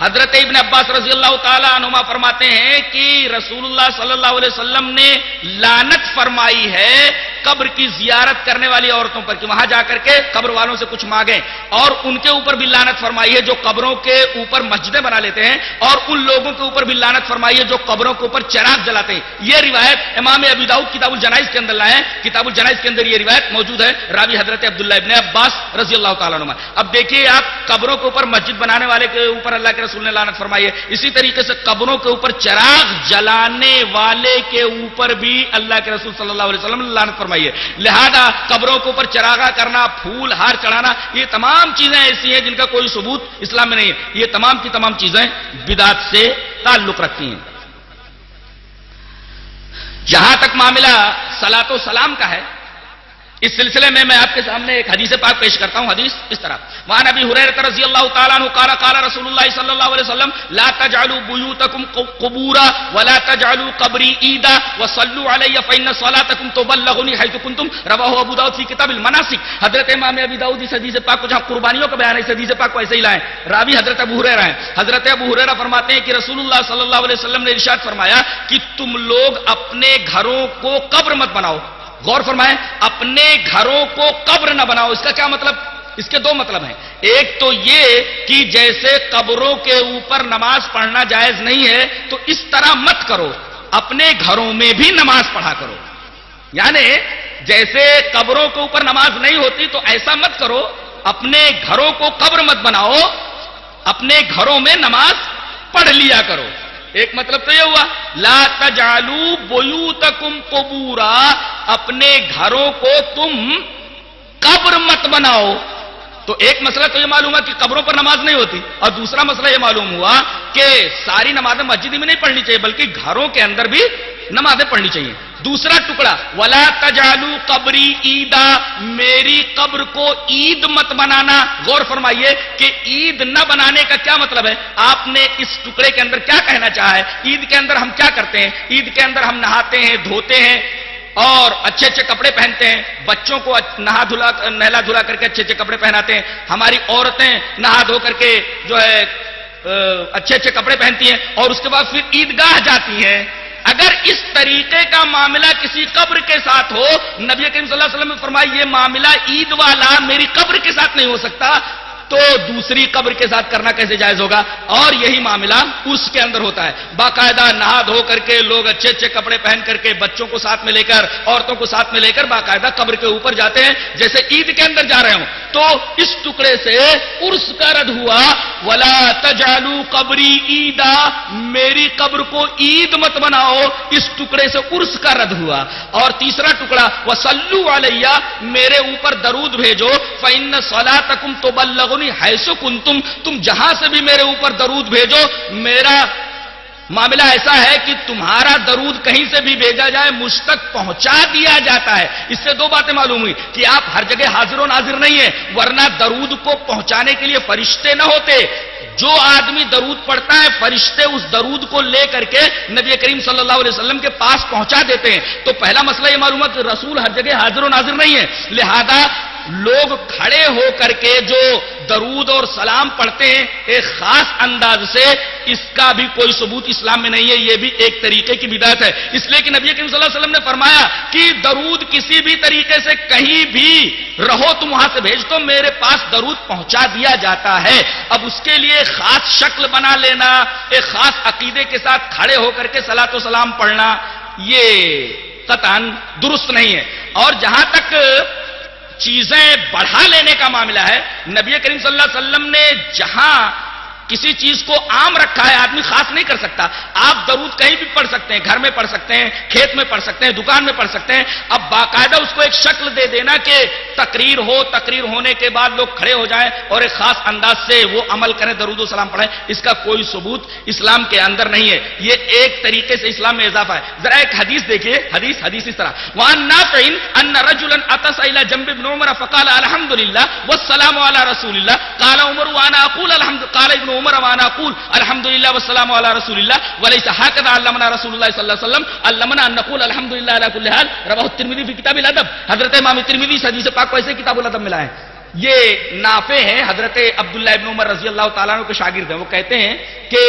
حضرت ابن عباس رضی اللہ تعالی عنہما فرماتے ہیں کہ رسول اللہ صلی اللہ علیہ وسلم نے لعنت فرمائی ہے قبر کی زیارت کرنے والی عورتوں پر، کہ وہاں جا کر کے قبر والوں سے کچھ مانگیں، اور ان کے اوپر بھی لعنت فرمائی ہے جو قبروں کے اوپر مسجدیں بنا لیتے ہیں، اور ان لوگوں کے اوپر بھی لعنت فرمائی ہے جو قبروں کے اوپر چراغ جلاتے ہیں. یہ روایت امام ابی داؤد کتاب الجنائز کے اندر لائے ہیں. کتاب الجنائز کے اندر یہ روایت موجود ہے، راوی حضرت عبداللہ ابن عباس رضی اللہ تعالیٰ عنہ. اب دیکھیے آپ، قبروں کے اوپر مسجد بنانے والے کے اوپر اللہ کے رسول نے لعنت فرمائی ہے. اسی طریقے سے قبروں کے اوپر چراغ جلانے والے کے اوپر بھی اللہ کے رسول صلی اللہ علیہ وسلم نے لعنت فرمائی ہے. لہذا قبروں کے اوپر چراغا کرنا، پھول ہار چڑھانا، یہ تمام چیزیں ایسی ہیں جن کا کوئی ثبوت اسلام میں نہیں ہے. یہ تمام کی تمام چیزیں بدعت سے تعلق رکھتی ہیں. جہاں تک معاملہ صلاۃ و سلام کا ہے، اس سلسلے میں آپ کے سامنے ایک حدیث پاک پیش کرتا ہوں. حدیث اس طرح وعن ابی ہریرہ رضی اللہ تعالی عنہ قال قال رسول اللہ صلی اللہ علیہ وسلم لا تجعلوا بیوتکم قبورا ولا تجعلوا قبری عیدا وصلوا علی فإن صلاتکم تبلغنی حیث کنتم. رواہ ابو داؤد فی کتاب المناسک. حضرت امام ابی داؤد اس حدیث پاک کو جہاں قربانیوں کا بیان ہے اس حدیث پاک کو ایسے ہی لائیں. راوی حضرت ابو ہریرہ ہیں. حضرت ابو ہریرہ فرماتے ہیں کہ رسول اللہ صلی اللہ علیہ وسلم نے ارشاد فرمایا کہ تم لوگ اپنے گھروں کو قبر مت بناؤ. غور فرمائیں, اپنے گھروں کو قبر نہ بناؤ. اس کا کیا مطلب؟ اس کے دو مطلب ہیں. ایک تو یہ کہ جیسے قبروں کے اوپر نماز پڑھنا جائز نہیں ہے تو اس طرح مت کرو, اپنے گھروں میں بھی نماز پڑھا کرو. یعنی جیسے قبروں کے اوپر نماز نہیں ہوتی تو ایسا مت کرو, اپنے گھروں کو قبر مت بناؤ, اپنے گھروں میں نماز پڑھ لیا کرو. ایک مطلب تو یہ ہوا لا تجعلوا بیوتکم قبورا, اپنے گھروں کو تم قبر مت بناؤ. تو ایک مسئلہ تو یہ معلوم ہے کہ قبروں پر نماز نہیں ہوتی, اور دوسرا مسئلہ یہ معلوم ہوا کہ ساری نمازیں مسجد میں نہیں پڑھنی چاہیے بلکہ گھروں کے اندر بھی نمازیں پڑھنی چاہیے. دوسرا ٹکڑا ولا تجعلوا قبری عیدا, میری قبر کو عید مت بنانا. غور فرمائیے کہ عید نہ بنانے کا کیا مطلب ہے. آپ نے اس ٹکڑے کے اندر کیا کہنا چاہا ہے؟ عید کے اندر ہم کیا کرتے ہیں؟ عید کے اندر ہم نہاتے ہیں, دھوتے ہیں اور اچھے اچھے کپڑے پہنتے ہیں, بچوں کو نہلا دھلا کر کے اچھے اچھے کپڑے پہناتے ہیں, ہماری عورتیں نہا دھو کر کے جو ہے اچھے اچھے کپڑے پہنتی ہیں اور اس کے بعد پھر عیدگاہ جاتی ہیں. اگر اس طریقے کا معاملہ کسی قبر کے ساتھ ہو, نبی کریم صلی اللہ علیہ وسلم نے فرمایا یہ معاملہ عید والا میری قبر کے ساتھ نہیں ہو سکتا, تو دوسری قبر کے ساتھ کرنا کیسے جائز ہوگا؟ اور یہی معاملہ اس کے اندر ہوتا ہے. باقاعدہ نہا دھو کر کے لوگ اچھے اچھے کپڑے پہن کر کے بچوں کو ساتھ میں لے کر, عورتوں کو ساتھ میں لے کر باقاعدہ قبر کے اوپر جاتے ہیں جیسے عید کے اندر جا رہے ہوں. تو اس ٹکڑے سے عرس کا رد ہوا ولا تجعلوا قبری عیدا, میری قبر کو عید مت بناؤ, اس ٹکڑے سے عرس کا رد ہوا. اور تیسرا ٹکڑا وصلوا علی, میرے اوپر درود بھیجو, فإن صلاتکم تبلغنی حیث کنتم, تم جہاں سے بھی میرے اوپر درود بھیجو, میرا معاملہ ایسا ہے کہ تمہارا درود کہیں سے بھی بھیجا جائے مجھ تک پہنچا دیا جاتا ہے. اس سے دو باتیں معلوم ہوئی کہ آپ ہر جگہ حاضر و ناظر نہیں ہیں, ورنہ درود کو پہنچانے کے لیے فرشتے نہ ہوتے. جو آدمی درود پڑھتا ہے فرشتے اس درود کو لے کر کے نبی کریم صلی اللہ علیہ وسلم کے پاس پہنچا دیتے ہیں. تو پہلا مسئلہ یہ معلوم ہے کہ رسول ہر جگہ حاضر و ناظر نہیں ہے, لہذا لوگ کھڑے ہو کر کے جو درود اور سلام پڑھتے ہیں ایک خاص انداز سے, اس کا بھی کوئی ثبوت اسلام میں نہیں ہے. یہ بھی ایک طریقے کی بدعت ہے. اس لیے کہ نبی کریم صلی اللہ علیہ وسلم نے فرمایا کہ درود کسی بھی طریقے سے کہیں بھی رہو تم وہاں سے بھیج تو میرے پاس درود پہنچا دیا جاتا ہے. اب اس کے لیے خاص شکل بنا لینا, ایک خاص عقیدے کے ساتھ کھڑے ہو کر کے صلاۃ و سلام پڑھنا, یہ قطعاً درست نہیں ہے. اور جہاں تک چیزیں بڑھا لینے کا معاملہ ہے, نبی کریم صلی اللہ علیہ وسلم نے جہاں کسی چیز کو عام رکھا ہے آدمی خاص نہیں کر سکتا. آپ درود کہیں بھی پڑھ سکتے ہیں, گھر میں پڑھ سکتے ہیں, کھیت میں پڑھ سکتے ہیں, دکان میں پڑھ سکتے ہیں. اب باقاعدہ اس کو ایک شکل دے دینا کہ تقریر ہو, تقریر ہونے کے بعد لوگ کھڑے ہو جائیں اور ایک خاص انداز سے وہ عمل کریں, درود و سلام پڑھیں, اس کا کوئی ثبوت اسلام کے اندر نہیں ہے. یہ ایک طریقے سے اسلام میں اضافہ ہے. ذرا ایک حدیث دیکھیے, حدیث اس طرح وعن نافع ان رجلا اتى الى جنب ابن عمر فقال الحمد لله والسلام على رسول الله قال عمر وانا اقول الحمد قال ابن عمر وانا اقول الحمد لله والسلام على رسول الله وليس هكذا علمنا رسول الله صلى الله عليه وسلم علمنا ان نقول الحمد لله على كل حال. رواه الترمذي في كتاب الادب. حضرت امام ترمذی اس حدیث پاک کو ایسے کتاب الادب میں لائے ہیں. یہ نافع ہیں, حضرت عبداللہ ابن عمر رضی اللہ تعالیٰ عنہ کے شاگرد ہیں. وہ کہتے ہیں کہ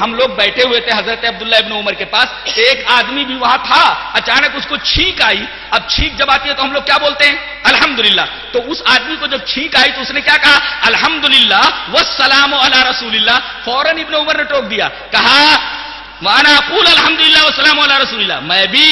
ہم لوگ بیٹھے ہوئے تھے حضرت عبداللہ ابن عمر کے پاس, ایک آدمی بھی وہاں تھا, اچانک اس کو چھینک آئی. اب چھینک جب آتی ہے تو ہم لوگ کیا بولتے ہیں؟ الحمدللہ. تو اس آدمی کو جب چھینک آئی تو اس نے کیا کہا؟ الحمدللہ والسلام علی رسول اللہ. فوراً ابن عمر نے ٹوک دیا, کہا وانا اقول الحمدللہ والسلام علی رسول اللہ, میں بھی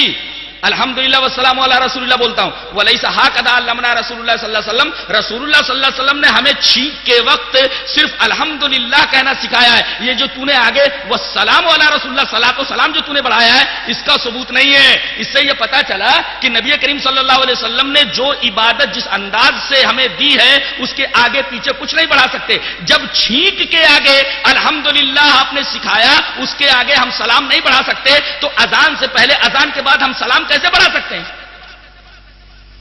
الحمدللہ والسلام علی رسول اللہ بولتا ہوں. ولیس ہکذا علمنا رسول اللہ صلی اللہ علیہ وسلم, رسول اللہ صلی اللہ علیہ وسلم نے ہمیں چھینک کے وقت صرف الحمدللہ کہنا سکھایا ہے. یہ جو تو نے آگے والسلام علی رسول اللہ, صلاۃ و سلام جو تو نے بڑھایا ہے, اس کا ثبوت نہیں ہے. اس سے یہ پتا چلا کہ نبی کریم صلی اللہ علیہ وسلم نے جو عبادت جس انداز سے ہمیں دی ہے اس کے آگے پیچھے کچھ نہیں بڑھا سکتے. جب چھینک کے آگے الحمدللہ آپ نے سکھایا, اس کے آگے ہم سلام نہیں بڑھا سکتے, تو اذان سے پہلے, اذان کے بعد ہم سلام کیسے بڑھا سکتے ہیں؟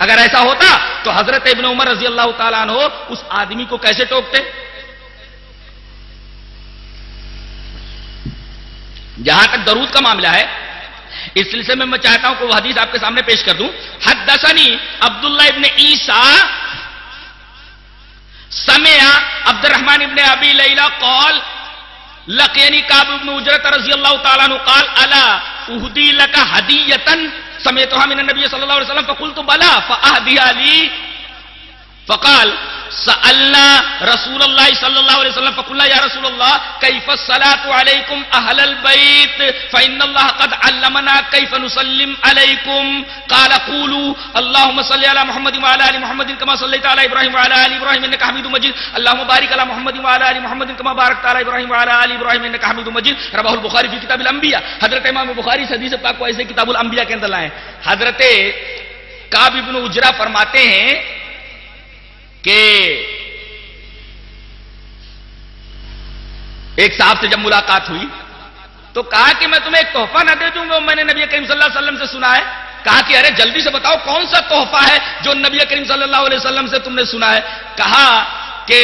اگر ایسا ہوتا تو حضرت ابن عمر رضی اللہ تعالیٰ عنہ اس آدمی کو کیسے ٹوکتے؟ جہاں تک درود کا معاملہ ہے، اس سلسلے میں چاہتا ہوں کہ وہ حدیث آپ کے سامنے پیش کر دوں. حدثنی عبداللہ ابن عیسیٰ سمع عبد الرحمن ابن ابی لیلہ قال لقینی کعب ابن عجرۃ رضی اللہ تعالیٰ عنہ قال الا اہدی لک ہدیۃ سمعتها من النبي صلی اللہ علیہ وسلم فقلت بلا فاہدیها لی فقال سألنا رسول اللہ صلی اللہ علیہ وسلم فقلنا یا رسول اللہ کیف الصلاة علیکم اہل البیت فإن اللہ قد علمنا کیف نسلم علیکم قال قولوا اللہم صلی علی محمد وعلی آل محمد کما صلیت علی ابراہیم وعلی آل ابراہیم انکا حمید مجید اللہم بارک علی محمد وعلی آل محمد کما بارکت علی ابراہیم وعلی آل ابراہیم انکا حمید مجید. رواہ البخاری فی کتاب الانبیاء. حضرت امام بخاری اس حدیث پاک کو ایسے کتاب الانبیاء کے اندر لائے. حضرت کعب ابن عجرہ فرماتے ہیں کہ ایک صاحب سے جب ملاقات ہوئی تو کہا کہ میں تمہیں ایک تحفہ نہ دے دوں گا، میں نے نبی کریم صلی اللہ علیہ وسلم سے سنا ہے. کہا کہ ارے جلدی سے بتاؤ کون سا تحفہ ہے جو نبی کریم صلی اللہ علیہ وسلم سے تم نے سنا ہے. کہا کہ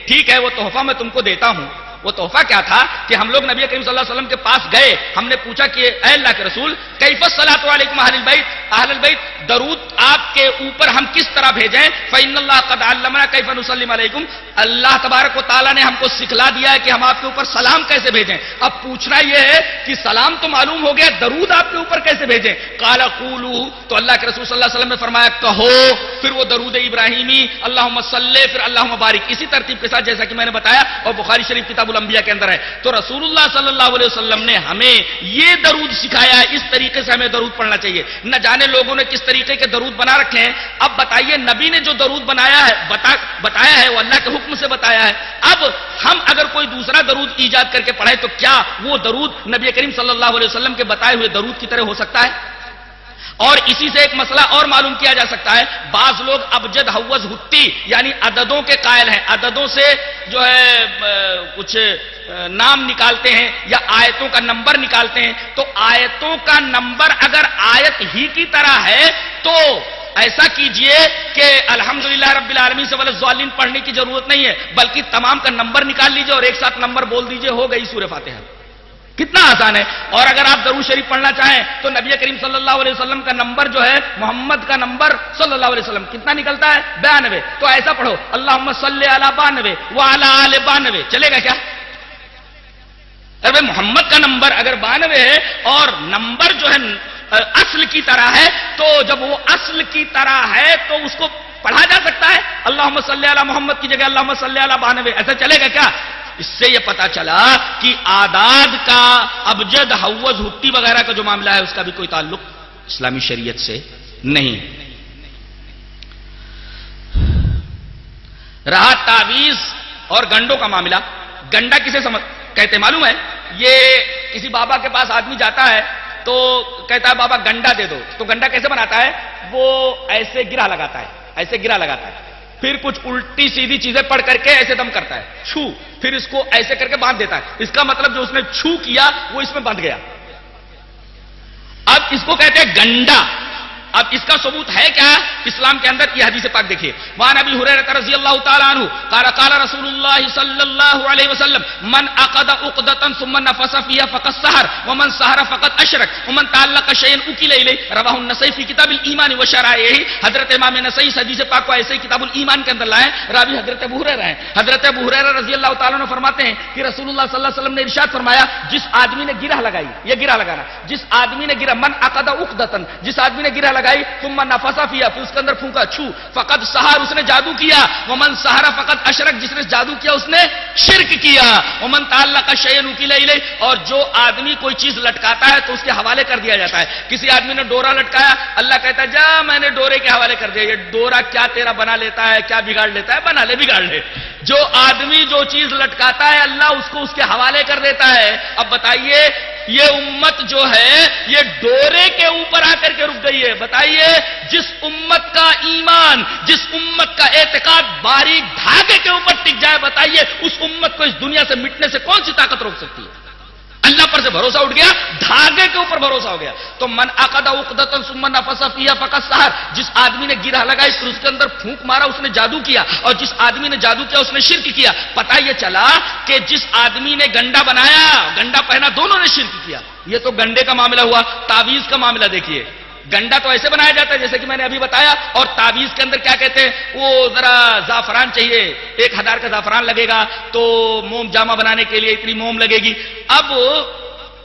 ٹھیک ہے وہ تحفہ میں تم کو دیتا ہوں. وہ تحفہ کیا تھا کہ ہم لوگ نبی کریم صلی اللہ علیہ وسلم کے پاس گئے، ہم نے پوچھا کہ اے اللہ کے رسول کیف الصلاۃ علیکم اہل البیت، اہل البیت درود آپ کے اوپر ہم کس طرح بھیجیں؟ فإن اللہ قد علمنا کیف نسلم علیکم، اللہ تبارک و تعالیٰ نے ہم کو سکھلا دیا ہے کہ ہم آپ کے اوپر سلام کیسے بھیجیں. اب پوچھنا یہ ہے کہ سلام تو معلوم ہو گیا، درود آپ کے اوپر کیسے بھیجیں؟ قال قولوا، تو اللہ کے رسول صلی اللہ علیہ وسلم نے فرمایا کہو. پھر وہ درود ابراہیمی اللہم صلی پھر اللہم بارک اسی ترتیب کے ساتھ جیسا کہ میں نے بتایا اور بخاری شریف کتاب الانبیاء کے اندر ہے. تو رسول اللہ صلی اللہ علیہ وسلم نے ہمیں یہ درود سکھایا ہے، اس طریقے سے ہمیں درود پڑھنا چاہیے. نہ جانے لوگوں نے کس طریقے کے درود بنا رکھے ہیں. اب بتائیے نبی نے جو درود بنایا ہے بتایا ہے وہ اللہ کے حکم سے بتایا ہے. اب ہم اگر کوئی دوسرا درود ایجاد کر کے پڑھیں تو کیا وہ درود نبی کریم صلی اللہ علیہ وسلم کے بتائے ہوئے درود کی طرح ہو سکتا ہے؟ اور اسی سے ایک مسئلہ اور معلوم کیا جا سکتا ہے. بعض لوگ ابجد حوض ہتی یعنی عددوں کے قائل ہیں، عددوں سے جو ہے کچھ نام نکالتے ہیں یا آیتوں کا نمبر نکالتے ہیں. تو آیتوں کا نمبر اگر آیت ہی کی طرح ہے تو ایسا کیجئے کہ الحمدللہ رب العالمین سے والضالین پڑھنے کی ضرورت نہیں ہے، بلکہ تمام کا نمبر نکال لیجئے اور ایک ساتھ نمبر بول دیجئے، ہو گئی سورہ فاتحہ. کتنا آسان ہے. اور اگر آپ درود شریف پڑھنا چاہیں تو نبی کریم صلی اللہ علیہ وسلم کا نمبر جو ہے محمد کا نمبر صلی اللہ علیہ وسلم کتنا نکلتا ہے؟ 92. تو ایسا پڑھو اللہم صلی علی 92 وعلی آل 92. چلے گا کیا؟ ارے محمد کا نمبر اگر 92 ہے اور نمبر جو ہے اصل کی طرح ہے تو جب وہ اصل کی طرح ہے تو اس کو پڑھا جا سکتا ہے. اللہم صلی علی محمد کی جگہ اللہم صلی علی 92. ایسا چلے گا کیا؟ اس سے یہ پتا چلا کہ اعداد کا ابجد حوض ہتی وغیرہ کا جو معاملہ ہے اس کا بھی کوئی تعلق اسلامی شریعت سے نہیں. رہا تعویذ اور گنڈوں کا معاملہ. گنڈا کسے کہتے معلوم ہے؟ یہ کسی بابا کے پاس آدمی جاتا ہے تو کہتا ہے بابا گنڈا دے دو. تو گنڈا کیسے بناتا ہے؟ وہ ایسے گرہ لگاتا ہے، ایسے گرہ لگاتا ہے، پھر کچھ الٹی سیدھی چیزیں پڑھ کر کے ایسے دم کرتا ہے، چھو، پھر اس کو ایسے کر کے باندھ دیتا ہے. اس کا مطلب جو اس نے چھو کیا وہ اس میں بندھ گیا. اب اس کو کہتے ہیں گنڈا. اب اس کا ثبوت ہے کیا اسلام کے اندر؟ یہ حدیث پاک دیکھیے. وعن ابی ہریرہ رضی اللہ تعالی عنہ قال قال رسول اللہ صلی اللہ علیہ وسلم من عقد عقدۃ ثم نفث فيها فقد سحر ومن سحر فقد اشرک ومن تعلق شيئا اكل الیہ. رواہ النسائی فی کتاب الایمان وشرائعہ. حضرت امام نسائی حدیث پاک کو ایسے ہی کتاب الایمان کے اندر لائے. راوی حضرت ابو ہریرہ ہیں. حضرت ابو ہریرہ رضی اللہ تعالی عنہ فرماتے ہیں کہ رسول اللہ صلی اللہ علیہ وسلم نے ارشاد فرمایا جس آدمی نے گرہ لگائی، یہ گرہ لگانا، جس آدمی نے گرہ من عقد عقدۃ، جس آدمی نے گرہ لگائی ثم نفث فيها پھر اس کے اندر پھونکا، چھو، فقد سحر اس نے جادو کیا، ومن سحر فقد اشرک جس نے جادو کیا اس نے شرک کیا، ومن تعلق شيئا وكل الیہ اور جو آدمی کوئی چیز لٹکاتا ہے تو اس کے حوالے کر دیا جاتا ہے. کسی آدمی نے ڈورا لٹکایا، اللہ کہتا ہے جا میں نے ڈورے کے حوالے کر دیا. یہ ڈورا کیا تیرا بنا لیتا ہے، کیا بگاڑ لیتا ہے؟ بنا لے، بگاڑ لے. جو آدمی جو چیز لٹکاتا ہے اللہ اس کو اس کے حوالے کر دیتا ہے. اب بتائیے یہ امت جو ہے یہ ڈورے کے اوپر آ کر کے رک گئی ہے. بتائیے جس امت کا ایمان، جس امت کا اعتقاد باریک دھاگے کے اوپر ٹک جائے، بتائیے اس امت کو اس دنیا سے مٹنے سے کون سی طاقت روک سکتی ہے؟ اللہ پر سے بھروسہ اٹھ گیا، دھاگے کے اوپر بھروسہ ہو گیا. تو من عقد عقدۃ ثم نفث فیھا فقد سحر، جس آدمی نے گرہ لگائی پھر اس کے اندر پھونک مارا اس نے جادو کیا، اور جس آدمی نے جادو کیا اس نے شرک کیا. پتہ یہ چلا کہ جس آدمی نے گنڈا بنایا، گنڈا پہنا، دونوں نے شرک کیا. یہ تو گنڈے کا معاملہ ہوا. تعویذ کا معاملہ دیکھیے، گنڈا تو ایسے بنایا جاتا ہے جیسے کہ میں نے ابھی بتایا، اور تعویذ کے اندر کیا کہتے ہیں، وہ ذرا زعفران چاہیے، 1000 کا زعفران لگے گا، تو موم جامہ بنانے کے لیے اتنی موم لگے گی. اب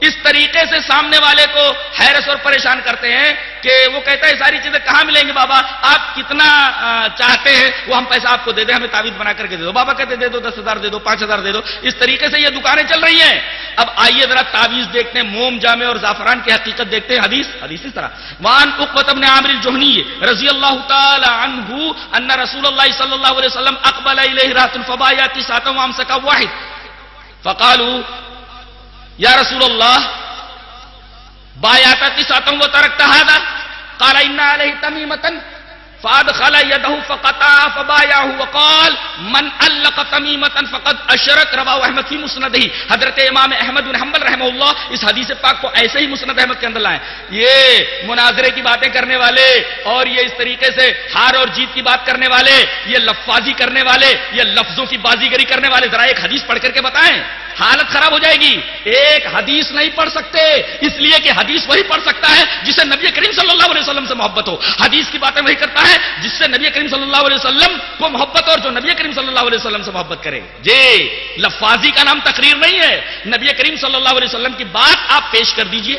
اس طریقے سے سامنے والے کو حیرت اور پریشان کرتے ہیں کہ وہ کہتا ہے ساری چیزیں کہاں ملیں گی بابا، آپ کتنا چاہتے ہیں وہ ہم پیسہ آپ کو دے دیں، ہمیں تعویذ بنا کر کے دے دو. بابا کہتے دے دو 10,000 دے دو، 5,000 دے دو. اس طریقے سے یہ دکانیں چل رہی ہیں. اب آئیے ذرا تعویذ دیکھتے ہیں، موم جامے اور زعفران کی حقیقت دیکھتے ہیں. حدیث اس طرح وان عقبۃ بن عامر الجہنی رضی اللہ تعالی عنہ ان رسول اللہ صلی اللہ علیہ وسلم اقبل الیہ رات فبایا تسعۃ وامسک واحد فقالوا یا رسول اللہ بایعت تسعۃ وترکت هذا قال ان علیہ تمیمۃ فادخل یدہ فقطع فبایعہ وقال من علق تمیمۃ فقد اشرک. رواه احمد فی مسندہ. حضرت امام احمد بن حنبل رحمہ اللہ اس حدیث پاک کو ایسے ہی مسند احمد کے اندر لائیں. یہ مناظرے کی باتیں کرنے والے اور یہ اس طریقے سے ہار اور جیت کی بات کرنے والے، یہ لفاظی کرنے والے، یہ لفظوں کی بازیگری کرنے والے، ذرا ایک حدیث پڑھ کر کے بتائیں. حالت خراب ہو جائے گی. ایک حدیث نہیں پڑھ سکتے، اس لیے کہ حدیث وہی پڑھ سکتا ہے جس سے نبی کریم صلی اللہ علیہ وسلم سے محبت ہو. حدیث کی باتیں وہی کرتا ہے جس سے نبی کریم صلی اللہ علیہ وسلم کو محبت اور جو نبی کریم صلی اللہ علیہ وسلم سے محبت کرے. جی لفاظی کا نام تقریر نہیں ہے. نبی کریم صلی اللہ علیہ وسلم کی بات آپ پیش کر دیجئے.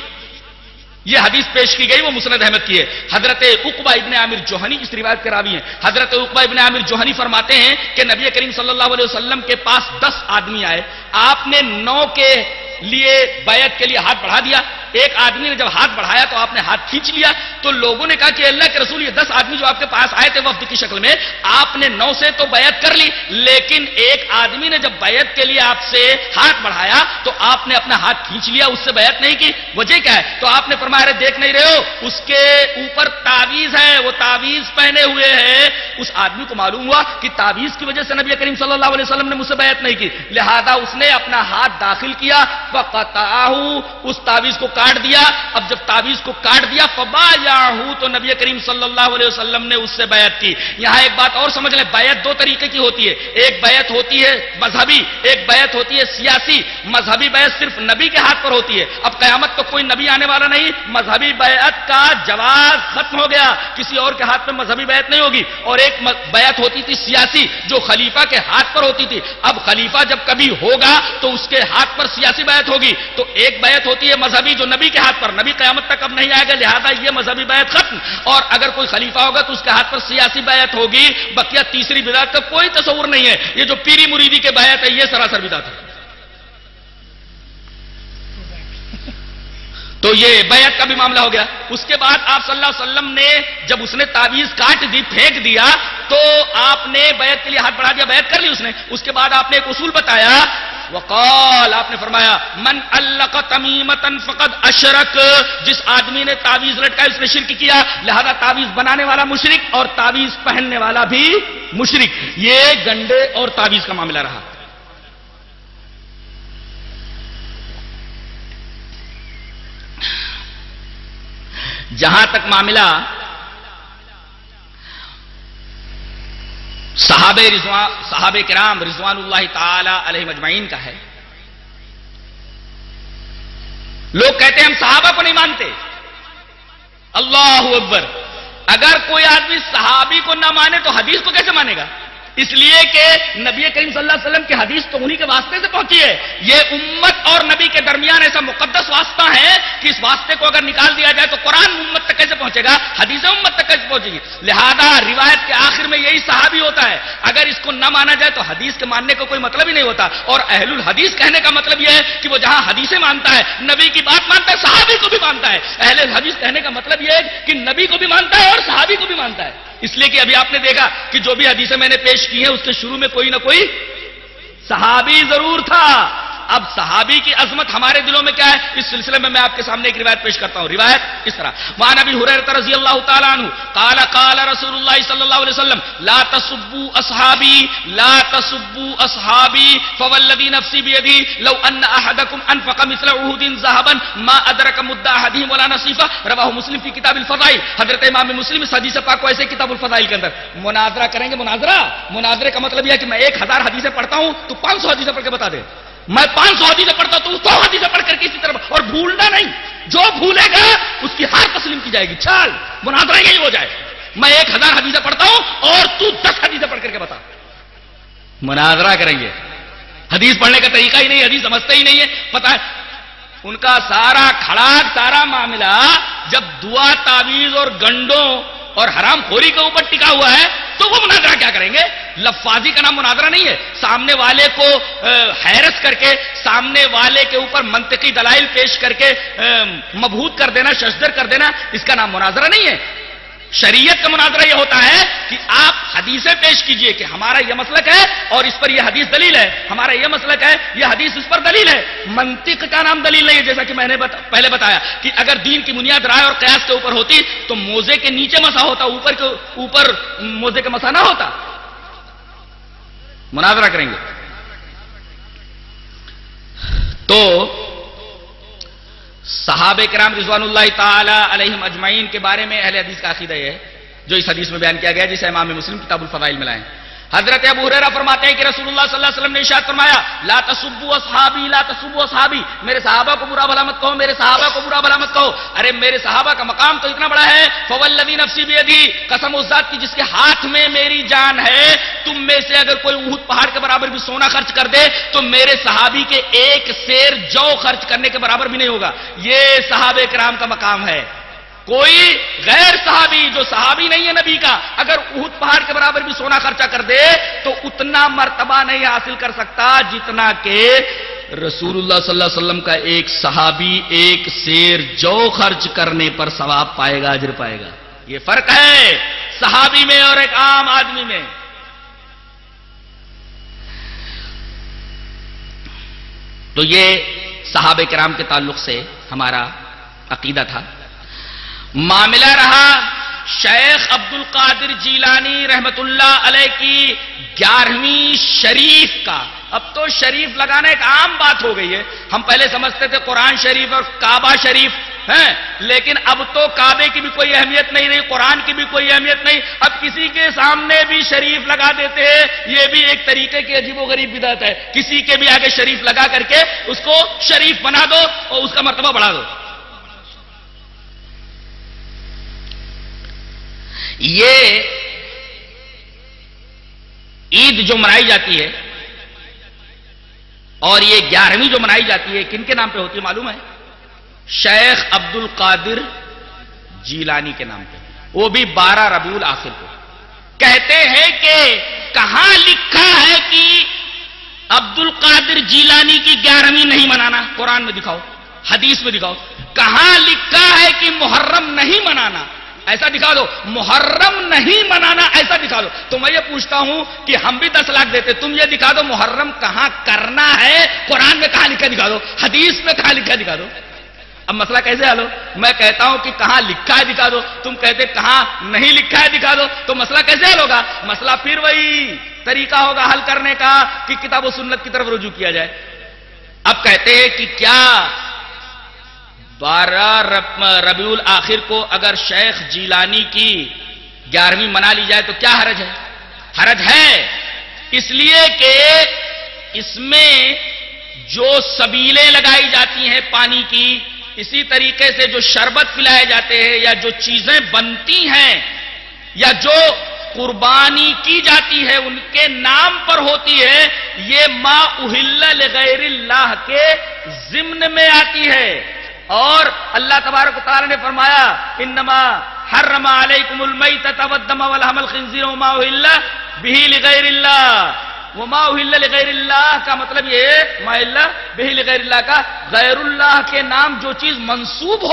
یہ حدیث پیش کی گئی وہ مسند احمد کی ہے. حضرت عقبہ ابن عامر جوہنی اس روایت کے راوی ہیں. حضرت عقبہ ابن عامر جوہنی فرماتے ہیں کہ نبی کریم صلی اللہ علیہ وسلم کے پاس 10 آدمی آئے. آپ نے 9 کے لیے بیعت کے لیے ہاتھ بڑھا دیا. ایک آدمی نے جب ہاتھ بڑھایا تو آپ نے ہاتھ کھینچ لیا. تو لوگوں نے کہا کہ اللہ کے رسول یہ 10 آدمی جو آپ کے پاس آئے تھے وفد کی شکل میں، آپ نے 9 سے تو بیعت کر لی، لیکن ایک آدمی نے جب بیعت کے لیے آپ سے ہاتھ بڑھایا تو آپ نے اپنا ہاتھ کھینچ لیا، اس سے بیعت نہیں کی. وجہ کیا ہے؟ تو آپ نے فرمایا دیکھ نہیں رہے ہو اس کے اوپر تعویذ ہے، وہ تعویذ پہنے ہوئے ہے. اس آدمی کو معلوم ہوا کہ تعویذ کی وجہ سے نبی کریم صلی اللہ علیہ وسلم نے مجھ سے بیعت نہیں کی، لہذا اس نے اپنا ہاتھ داخل کیا، فقطعہ، اس تعویذ کو کاٹ دیا. اب جب تعویذ کو کاٹ دیا فبایعہ، تو نبی کریم صلی اللہ علیہ وسلم نے اس سے بیعت کی. یہاں ایک بات اور سمجھ لیں، بیعت 2 طریقے کی ہوتی ہے. ایک بیعت ہوتی ہے مذہبی، ایک بیعت ہوتی ہے سیاسی. مذہبی بیعت صرف نبی کے ہاتھ پر ہوتی ہے. اب قیامت تو کوئی نبی آنے والا نہیں، مذہبی بیعت کا جواز ختم ہو گیا، کسی اور کے ہاتھ میں مذہبی بیعت نہیں ہوگی. اور ایک بیعت ہوتی تھی سیاسی جو خلیفہ کے ہاتھ پر ہوتی تھی. اب خلیفہ جب کبھی ہوگا تو اس کے ہاتھ پر سیاسی بیعت ہوگی. تو ایک بیعت ہوتی ہے مذہبی جو نبی کے ہاتھ پر، نبی قیامت تک اب نہیں آئے گا، لہذا یہ مذہبی بیعت ختم. اور اگر کوئی خلیفہ ہوگا تو اس کے ہاتھ پر سیاسی بیعت ہوگی. بقیہ تیسری بدعت کا کوئی تصور نہیں ہے. یہ جو پیری مریدی کے بیعت ہے یہ سراسر بدعت ہے. تو یہ بیعت کا بھی معاملہ ہو گیا. اس کے بعد آپ صلی اللہ علیہ وسلم نے جب اس نے تعویذ کاٹ دی، پھینک دیا، تو آپ نے بیعت کے لیے ہاتھ بڑھا دیا، بیعت کر لی اس نے. اس کے بعد آپ نے ایک اصول بتایا، وقال، آپ نے فرمایا من علق تمیمۃ فقد اشرک، جس آدمی نے تعویذ لٹکائی اس نے شرک کیا، لہذا تعویذ بنانے والا مشرک اور تعویذ پہننے والا بھی مشرک. یہ گنڈے اور تعویذ کا معاملہ رہا. جہاں تک معاملہ صحابہ کرام رضوان اللہ تعالی علیہ مجمعین کا ہے، لوگ کہتے ہیں ہم صحابہ کو نہیں مانتے. اللہ اکبر. اگر کوئی آدمی صحابی کو نہ مانے تو حدیث کو کیسے مانے گا؟ اس لیے کہ نبی کریم صلی اللہ علیہ وسلم کی حدیث تو انہی کے واسطے سے پہنچی ہے. یہ امت اور نبی کے درمیان ایسا مقدس واسطہ ہے کہ اس واسطے کو اگر نکال دیا جائے تو قرآن امت تک کیسے پہنچے گا، حدیث امت تک کیسے پہنچے گی؟ لہذا روایت کے آخر میں یہی صحابی ہوتا ہے. اگر اس کو نہ مانا جائے تو حدیث کے ماننے کا کوئی مطلب ہی نہیں ہوتا. اور اہل الحدیث کہنے کا مطلب یہ ہے کہ وہ جہاں حدیثیں مانتا ہے، نبی کی بات مانتا ہے، صحابی کو بھی مانتا ہے. اہل الحدیث کہنے کا مطلب یہ ہے کہ نبی کو بھی مانتا ہے اور صحابی کو بھی مانتا ہے. اس لیے کہ ابھی آپ نے دیکھا کہ جو بھی حدیثیں میں نے پیش کی ہیں اس کے شروع میں کوئی نہ کوئی صحابی ضرور تھا. اب صحابی کی عظمت ہمارے دلوں میں کیا ہے، اس سلسلے میں آپ کے سامنے ایک روایت پیش کرتا ہوں. روایت اس طرح، وعن ابی ہریرہ رضی اللہ تعالی عنہ قال قال رسول اللہ صلی اللہ علیہ وسلم لا تسبوا اصحابی لا تسبوا اصحابی فوالذی نفسی بیدی لو ان احدکم انفق مثل احد ذهبا ما ادرک مد احدهم ولا نصیفہ. رواہ مسلم فی کتاب الفضائل. حضرت امام مسلم اس حدیث پاک کو ایسے کتاب الفضائل کے اندر مناظرہ کریں گے. مناظرے کا مطلب یہ ہے کہ میں 1000 حدیثیں پڑھتا ہوں تو 500 حدیثیں پڑھ کے بتا دے. میں 500 حدیثیں پڑھتا ہوں تو 100 حدیثیں پڑھ کر کے اسی طرح، اور بھولنا نہیں، جو بھولے گا اس کی ہار تسلیم کی جائے گی. چل مناظرہ یہی ہو جائے، میں 1000 حدیثیں پڑھتا ہوں اور تو 10 حدیثیں پڑھ کر کے بتا. مناظرہ کریں گے. حدیث پڑھنے کا طریقہ ہی نہیں، حدیث سمجھتے ہی نہیں ہے. پتہ ہے ان کا سارا کھڑاک، سارا معاملہ جب دعا، تعویذ اور گنڈوں اور حرام خوری کے اوپر ٹکا ہوا ہے تو وہ مناظرہ کیا کریں گے؟ لفاظی کا نام مناظرہ نہیں ہے. سامنے والے کو حیرت کر کے، سامنے والے کے اوپر منطقی دلائل پیش کر کے مبہوت کر دینا، ششدر کر دینا، اس کا نام مناظرہ نہیں ہے. شریعت کا مناظرہ یہ ہوتا ہے کہ آپ حدیثیں پیش کیجئے کہ ہمارا یہ مسلک ہے اور اس پر یہ حدیث دلیل ہے، ہمارا یہ مسلک ہے، یہ حدیث اس پر دلیل ہے. منطق کا نام دلیل نہیں ہے. جیسا کہ میں نے پہلے بتایا کہ اگر دین کی بنیاد رائے اور قیاس کے اوپر ہوتی تو موزے کے نیچے مسا ہوتا، اوپر موزے کا مسا نہ ہوتا. مناظرہ کریں گے تو صحابہ کرام رضوان اللہ تعالی علیہم اجمعین کے بارے میں اہل حدیث کا عقیدہ ہے جو اس حدیث میں بیان کیا گیا، جسے امام مسلم کتاب الفضائل میں لائیں. حضرت ابو ہریرہ فرماتے ہیں کہ رسول اللہ صلی اللہ علیہ وسلم نے ارشاد فرمایا لا تسبوا اصحابی لا تسبوا اصحابی، میرے صحابہ کو برا بھلا مت کہو، میرے صحابہ کو برا بھلا مت کہو. ارے میرے صحابہ کا مقام تو اتنا بڑا ہے. فوالذی نفسی بیدی، قسم اس ذات کی جس کے ہاتھ میں میری جان ہے، تم میں سے اگر کوئی احد پہاڑ کے برابر بھی سونا خرچ کر دے تو میرے صحابی کے ایک سیر جو خرچ کرنے کے برابر بھی نہیں ہوگا. یہ صحابہ کرام کا مقام ہے. کوئی غیر صحابی جو صحابی نہیں ہے نبی کا اگر احد پہاڑ کے برابر بھی سونا خرچہ کر دے تو اتنا مرتبہ نہیں حاصل کر سکتا جتنا کہ رسول اللہ صلی اللہ علیہ وسلم کا ایک صحابی ایک سیر جو خرچ کرنے پر ثواب پائے گا، اجر پائے گا. یہ فرق ہے صحابی میں اور ایک عام آدمی میں. تو یہ صحابہ کرام کے تعلق سے ہمارا عقیدہ تھا. معاملہ رہا شیخ عبد القادر جیلانی رحمت اللہ علیہ کی 11ویں شریف کا. اب تو شریف لگانا ایک عام بات ہو گئی ہے. ہم پہلے سمجھتے تھے قرآن شریف اور کعبہ شریف ہیں، لیکن اب تو کعبے کی بھی کوئی اہمیت نہیں رہی، قرآن کی بھی کوئی اہمیت نہیں. اب کسی کے سامنے بھی شریف لگا دیتے ہیں. یہ بھی ایک طریقے کی عجیب و غریب بدعت ہے. کسی کے بھی آگے شریف لگا کر کے اس کو شریف بنا دو اور اس کا مرتبہ بڑھا دو. یہ عید جو منائی جاتی ہے اور یہ 11ویں جو منائی جاتی ہے کن کے نام پہ ہوتی ہے معلوم ہے؟ شیخ عبد القادر جیلانی کے نام پہ. وہ بھی 12 ربیع الاخر کو. کہتے ہیں کہ کہاں لکھا ہے کہ عبد القادر جیلانی کی 11ویں نہیں منانا؟ قرآن میں دکھاؤ، حدیث میں دکھاؤ. کہاں لکھا ہے کہ محرم نہیں منانا؟ ایسا دکھا دو. محرم نہیں منانا ایسا دکھا دو. تو میں یہ پوچھتا ہوں کہ ہم بھی 10 لاکھ دیتے، تم یہ دکھا دو محرم کہاں کرنا ہے. قرآن میں کہاں لکھا دکھا دو، حدیث میں کہاں لکھا دکھا دو. اب مسئلہ کیسے حل ہو؟ میں کہتا ہوں کہ کہاں لکھا ہے دکھا دو، تم کہتے کہاں نہیں لکھا ہے دکھا دو. تو مسئلہ کیسے حل ہوگا؟ مسئلہ پھر وہی طریقہ ہوگا حل کرنے کا کہ کتاب و سنت کی طرف رجوع کیا جائے. اب کہتے ہیں کہ کیا 12 ربیع الاخر کو اگر شیخ جیلانی کی 11ویں منا لی جائے تو کیا حرج ہے؟ حرج ہے اس لیے کہ اس میں جو سبیلیں لگائی جاتی ہیں پانی کی، اسی طریقے سے جو شربت پلائے جاتے ہیں یا جو چیزیں بنتی ہیں یا جو قربانی کی جاتی ہے ان کے نام پر ہوتی ہے، یہ ما اہل لغیر اللہ کے ضمن میں آتی ہے. اور اللہ تبارک و تعالی نے فرمایا انما حرم علیکم المیتۃ والدم ولحم الخنزیر وما اہل بہ لغیر اللہ. وما اہل لغیر اللہ کا مطلب یہ ہے ما اہل بہ لغیر اللہ کا غیر اللہ کے نام جو چیز منسوب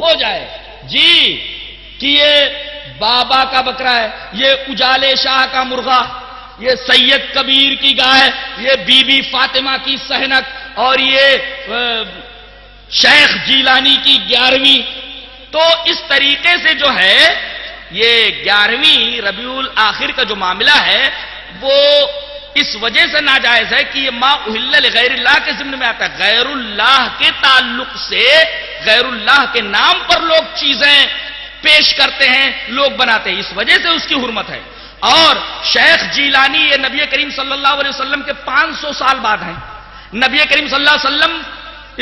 ہو جائے جی کہ یہ بابا کا بکرا ہے، یہ اجالے شاہ کا مرغا، یہ سید کبیر کی گائے، یہ بی بی فاطمہ کی سہنک، اور یہ شیخ جیلانی کی 11ویں. تو اس طریقے سے جو ہے یہ 11ویں ربیع الاخر کا جو معاملہ ہے وہ اس وجہ سے ناجائز ہے کہ یہ ما اہل لغیر اللہ کے ضمن میں آتا ہے. غیر اللہ کے تعلق سے، غیر اللہ کے نام پر لوگ چیزیں پیش کرتے ہیں، لوگ بناتے ہیں، اس وجہ سے اس کی حرمت ہے. اور شیخ جیلانی یہ نبی کریم صلی اللہ علیہ وسلم کے 500 سال بعد ہیں. نبی کریم صلی اللہ علیہ وسلم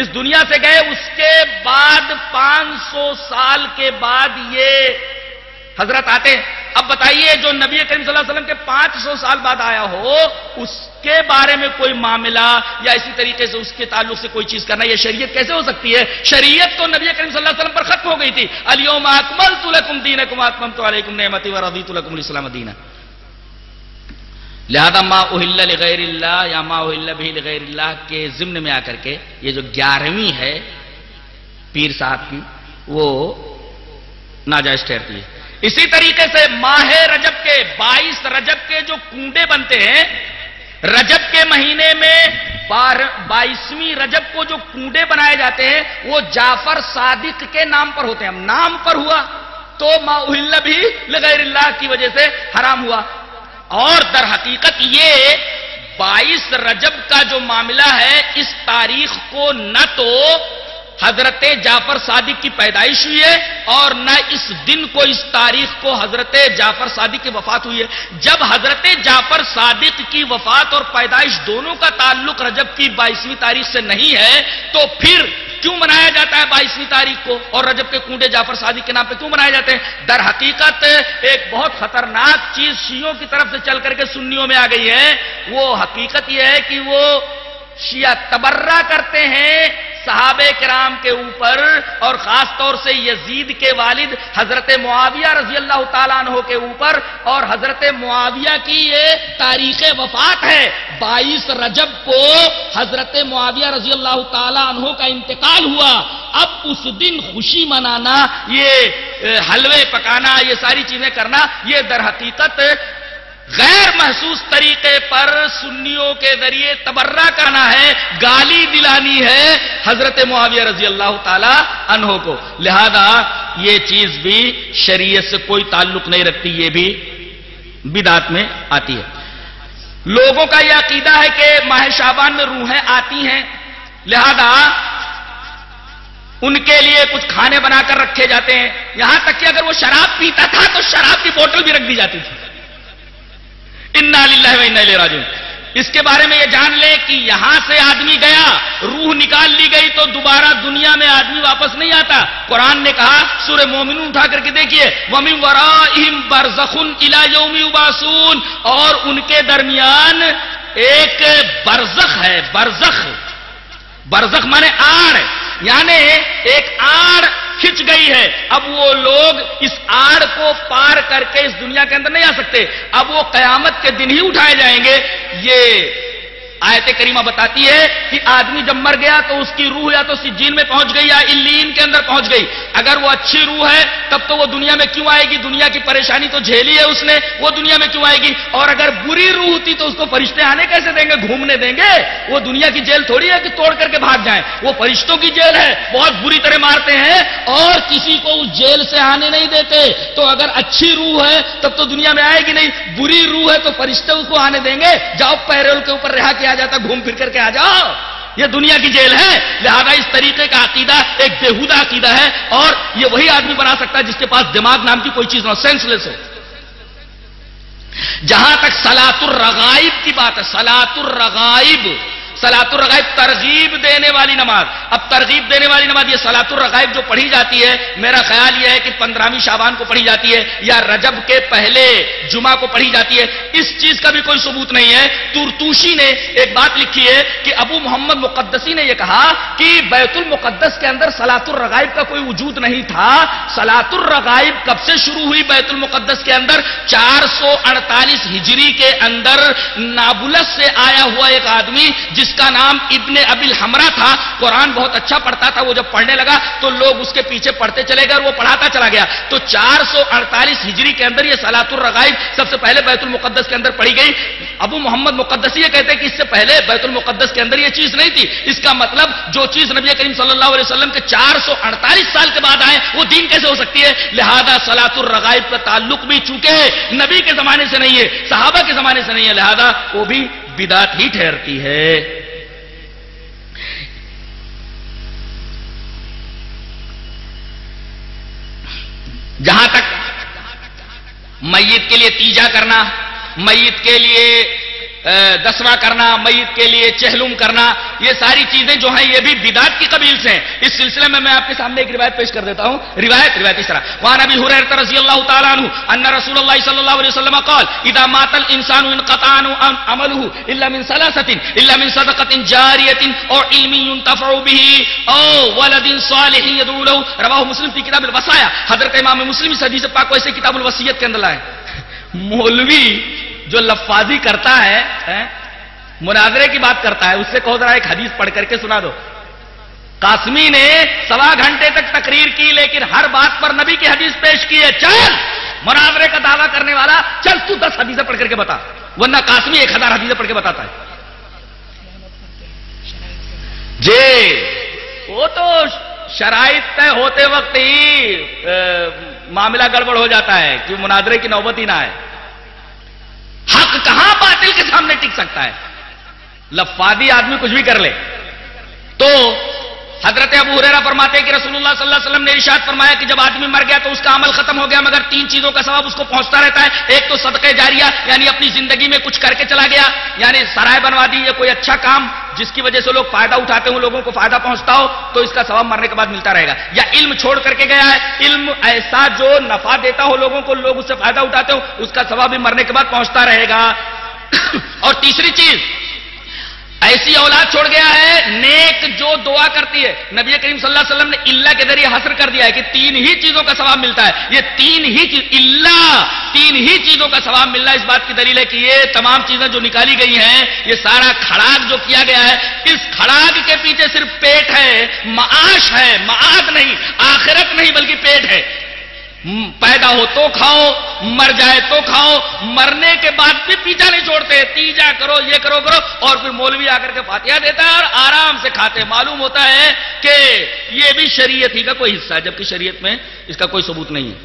اس دنیا سے گئے، اس کے بعد 500 سال کے بعد یہ حضرت آتے. اب بتائیے جو نبی کریم صلی اللہ علیہ وسلم کے 500 سال بعد آیا ہو، اس کے بارے میں کوئی معاملہ یا اسی طریقے سے اس کے تعلق سے کوئی چیز کرنا، یہ شریعت کیسے ہو سکتی ہے؟ شریعت تو نبی کریم صلی اللہ علیہ وسلم پر ختم ہو گئی تھی. الیوم اکملت لکم دینکم واتممت علیکم نعمتی ورضیت لکم الاسلام دینا. لہذا ما اہل لغیر اللہ یا ما اہل بہ لغیر اللہ کے ضمن میں آ کر کے یہ جو 11ویں ہے پیر صاحب کی، وہ ناجائز ٹھہرتی ہے. اسی طریقے سے ماہ رجب کے 22 رجب کے جو کنڈے بنتے ہیں، رجب کے مہینے میں 22ویں رجب کو جو کنڈے بنائے جاتے ہیں وہ جعفر صادق کے نام پر ہوتے ہیں. نام پر ہوا تو ما اہل بھی لغیر اللہ کی وجہ سے حرام ہوا. اور در حقیقت یہ 22 رجب کا جو معاملہ ہے، اس تاریخ کو نہ تو حضرت جعفر صادق کی پیدائش ہوئی ہے اور نہ اس دن کو، اس تاریخ کو حضرت جعفر صادق کی وفات ہوئی ہے. جب حضرت جعفر صادق کی وفات اور پیدائش دونوں کا تعلق رجب کی 22ویں تاریخ سے نہیں ہے تو پھر کیوں منایا جاتا ہے 22ویں تاریخ کو؟ اور رجب کے کنڈے جعفر صادق کے نام پہ کیوں منائے جاتے ہیں؟ در حقیقت ایک بہت خطرناک چیز شیعوں کی طرف سے چل کر کے سنیوں میں آ گئی ہے. وہ حقیقت یہ ہے کہ وہ شیعہ تبرہ کرتے ہیں صحابہ کرام کے اوپر، اور خاص طور سے یزید کے والد حضرت معاویہ رضی اللہ تعالیٰ عنہ کے اوپر. اور حضرت معاویہ کی یہ تاریخ وفات ہے. 22 رجب کو حضرت معاویہ رضی اللہ تعالیٰ عنہ کا انتقال ہوا. اب اس دن خوشی منانا، یہ حلوے پکانا، یہ ساری چیزیں کرنا، یہ در حقیقت غیر محسوس طریقے پر سنیوں کے ذریعے تبرہ کرنا ہے، گالی دلانی ہے حضرت معاویہ رضی اللہ تعالی عنہ کو. لہذا یہ چیز بھی شریعت سے کوئی تعلق نہیں رکھتی، یہ بھی بدعت میں آتی ہے. لوگوں کا یہ عقیدہ ہے کہ ماہ شعبان میں روحیں آتی ہیں، لہذا ان کے لیے کچھ کھانے بنا کر رکھے جاتے ہیں. یہاں تک کہ اگر وہ شراب پیتا تھا تو شراب کی بوتل بھی رکھ دی جاتی تھی. انا للہ و انا الیہ راجعون. اس کے بارے میں یہ جان لیں کہ یہاں سے آدمی گیا، روح نکال لی گئی تو دوبارہ دنیا میں آدمی واپس نہیں آتا. قرآن نے کہا، سورہ مومنون اٹھا کر کے دیکھیے، وَمِن وَرَائِهِمْ بَرْزَخٌ إِلَى يَوْمِ يُبْعَثُونَ، اور ان کے درمیان ایک برزخ ہے. برزخ مانے آڑ، یعنی ایک آڑ کھچ گئی ہے. اب وہ لوگ اس آڑ کو پار کر کے اس دنیا کے اندر نہیں آ سکتے. اب وہ قیامت کے دن ہی اٹھائے جائیں گے. یہ آیت کریمہ بتاتی ہے کہ آدمی جب مر گیا تو اس کی روح یا تو سجین میں پہنچ گئی یا علیین کے اندر پہنچ گئی. اگر وہ اچھی روح ہے تب تو وہ دنیا میں کیوں آئے گی؟ دنیا کی پریشانی تو جھیلی ہے اس نے، وہ دنیا میں کیوں آئے گی؟ اور اگر بری روح ہوتی تو اس کو فرشتے آنے کیسے دیں گے، گھومنے دیں گے؟ وہ دنیا کی جیل تھوڑی ہے کہ توڑ کر کے بھاگ جائیں. وہ فرشتوں کی جیل ہے، بہت بری طرح مارتے ہیں اور کسی کو اس جیل سے آنے نہیں دیتے. تو اگر اچھی روح ہے تب تو دنیا میں آئے گی نہیں، بری روح ہے تو فرشتے اس کو آنے دیں گے؟ جاؤ پیرول کے اوپر رہا کیا جاتا، گھوم پھر کر کے آ جاؤ. یہ دنیا کی جیل ہے. لہذا اس طریقے کا عقیدہ ایک بےہودہ عقیدہ ہے، اور یہ وہی آدمی بنا سکتا ہے جس کے پاس دماغ نام کی کوئی چیز نہ ہو، سینس لیس ہو. جہاں تک صلاۃ الرغائب کی بات ہے، صلاۃ الرغائب ترغیب دینے والی نماز. اب ترغیب دینے والی نماز یہ صلاۃ الرغائب جو پڑھی جاتی ہے، میرا خیال یہ ہے کہ 15ویں شعبان کو پڑھی جاتی ہے یا رجب کے پہلے جمعہ کو پڑھی جاتی ہے. اس چیز کا بھی کوئی ثبوت نہیں ہے. ترتوشی نے ایک بات لکھی ہے کہ ابو محمد مقدسی نے یہ کہا کہ بیت المقدس کے اندر صلاۃ الرغائب کا کوئی وجود نہیں تھا. صلاۃ الرغائب کب سے شروع ہوئی بیت المقدس کے اندر؟ 448 ہجری کے اندر نابلس سے آیا ہوا ایک آدمی جس جس کا نام ابن ابی الحمرا تھا، قرآن بہت اچھا پڑھتا تھا، وہ جب پڑھنے لگا تو لوگ اس کے پیچھے پڑھتے چلے گئے اور وہ پڑھاتا چلا گیا، تو 448 ہجری کے اندر یہ صلاۃ الرغائب سب سے پہلے بیت المقدس کے اندر پڑھی گئی۔ ابو محمد مقدسی یہ کہتے ہیں کہ اس سے پہلے بیت المقدس کے اندر یہ چیز نہیں تھی۔ اس کا مطلب جو چیز نبی کریم صلی اللہ علیہ وسلم کے 448 سال کے بعد آئے وہ دین کیسے ہو سکتی ہے؟ لہذا صلاۃ الرغائب کا تعلق بھی چونکہ نبی کے زمانے سے نہیں ہے، صحابہ کے زمانے سے نہیں ہے، لہذا وہ بھی بدعت ہی ٹھہرتی ہے۔ جہاں تک میت کے لیے تیجا کرنا، میت کے لیے دسواں کرنا، میت کے لیے چہلم کرنا، یہ ساری چیزیں جو ہیں یہ بھی بدعت کی قبیل سے ہیں۔ اس سلسلے میں آپ کے سامنے ایک روایت پیش کر دیتا ہوں۔ روایت اس طرح، وعن ابی ہریرہ رضی اللہ تعالی عنہ ان رسول اللہ صلی اللہ علیہ وسلم قال اذا مات الانسان انقطع عمله الا من ثلاثه الا من صدقه جاريه او علم ينتفع به او ولد صالح يدعو له، رواه مسلم فی کتاب الوصایا۔ حضرت امام مسلم اس حدیث پاک کو ایسے کتاب الوصیت کے اندر لائے۔ مولوی جو لفاظی کرتا ہے، مناظرے کی بات کرتا ہے، اس سے کہو ذرا ایک حدیث پڑھ کر کے سنا دو۔ قاسمی نے 1.25 گھنٹے تک تقریر کی لیکن ہر بات پر نبی کی حدیث پیش کی ہے۔ چل مناظرے کا دعویٰ کرنے والا، چل تو 10 حدیثیں پڑھ کر کے بتا، ورنہ قاسمی 1000 حدیثیں پڑھ کے بتاتا ہے۔ جی وہ تو شرائط طے ہوتے وقت ہی معاملہ گڑبڑ ہو جاتا ہے کہ مناظرے کی نوبت ہی نہ آئے۔ حق کہاں باطل کے سامنے ٹک سکتا ہے؟ لفاظی آدمی کچھ بھی کر لے۔ تو حضرت ابو ہریرہ فرماتے ہیں کہ رسول اللہ صلی اللہ علیہ وسلم نے ارشاد فرمایا کہ جب آدمی مر گیا تو اس کا عمل ختم ہو گیا مگر 3 چیزوں کا ثواب اس کو پہنچتا رہتا ہے۔ ایک تو صدقہ جاریہ، یعنی اپنی زندگی میں کچھ کر کے چلا گیا، یعنی سرائے بنوا دی یا کوئی اچھا کام جس کی وجہ سے لوگ فائدہ اٹھاتے ہوں، لوگوں کو فائدہ پہنچتا ہو، تو اس کا ثواب مرنے کے بعد ملتا رہے گا۔ یا علم چھوڑ کر کے گیا ہے، علم ایسا جو نفع دیتا ہو لوگوں کو، لوگ اس سے فائدہ اٹھاتے ہو، اس کا ثواب بھی مرنے کے بعد پہنچتا رہے گا۔ اور تیسری چیز، ایسی اولاد چھوڑ گیا ہے نیک جو دعا کرتی ہے۔ نبی کریم صلی اللہ علیہ وسلم نے اللہ کے ذریعے حصر کر دیا ہے کہ 3 ہی چیزوں کا ثواب ملتا ہے۔ یہ 3 ہی چیزوں کا ثواب ملنا اس بات کی دلیل ہے کہ یہ تمام چیزیں جو نکالی گئی ہیں، یہ سارا کھڑاگ جو کیا گیا ہے، اس کھڑاگ کے پیچھے صرف پیٹ ہے، معاش ہے، معاد نہیں، آخرت نہیں بلکہ پیٹ ہے۔ پیدا ہو تو کھاؤ، مر جائے تو کھاؤ، مرنے کے بعد بھی پیچھا نہیں چھوڑتے، تیجا کرو، یہ کرو اور پھر مولوی آ کر کے فاتحہ دیتا ہے اور آرام سے کھاتے۔ معلوم ہوتا ہے کہ یہ بھی شریعت ہی کا کوئی حصہ ہے، جبکہ شریعت میں اس کا کوئی ثبوت نہیں ہے۔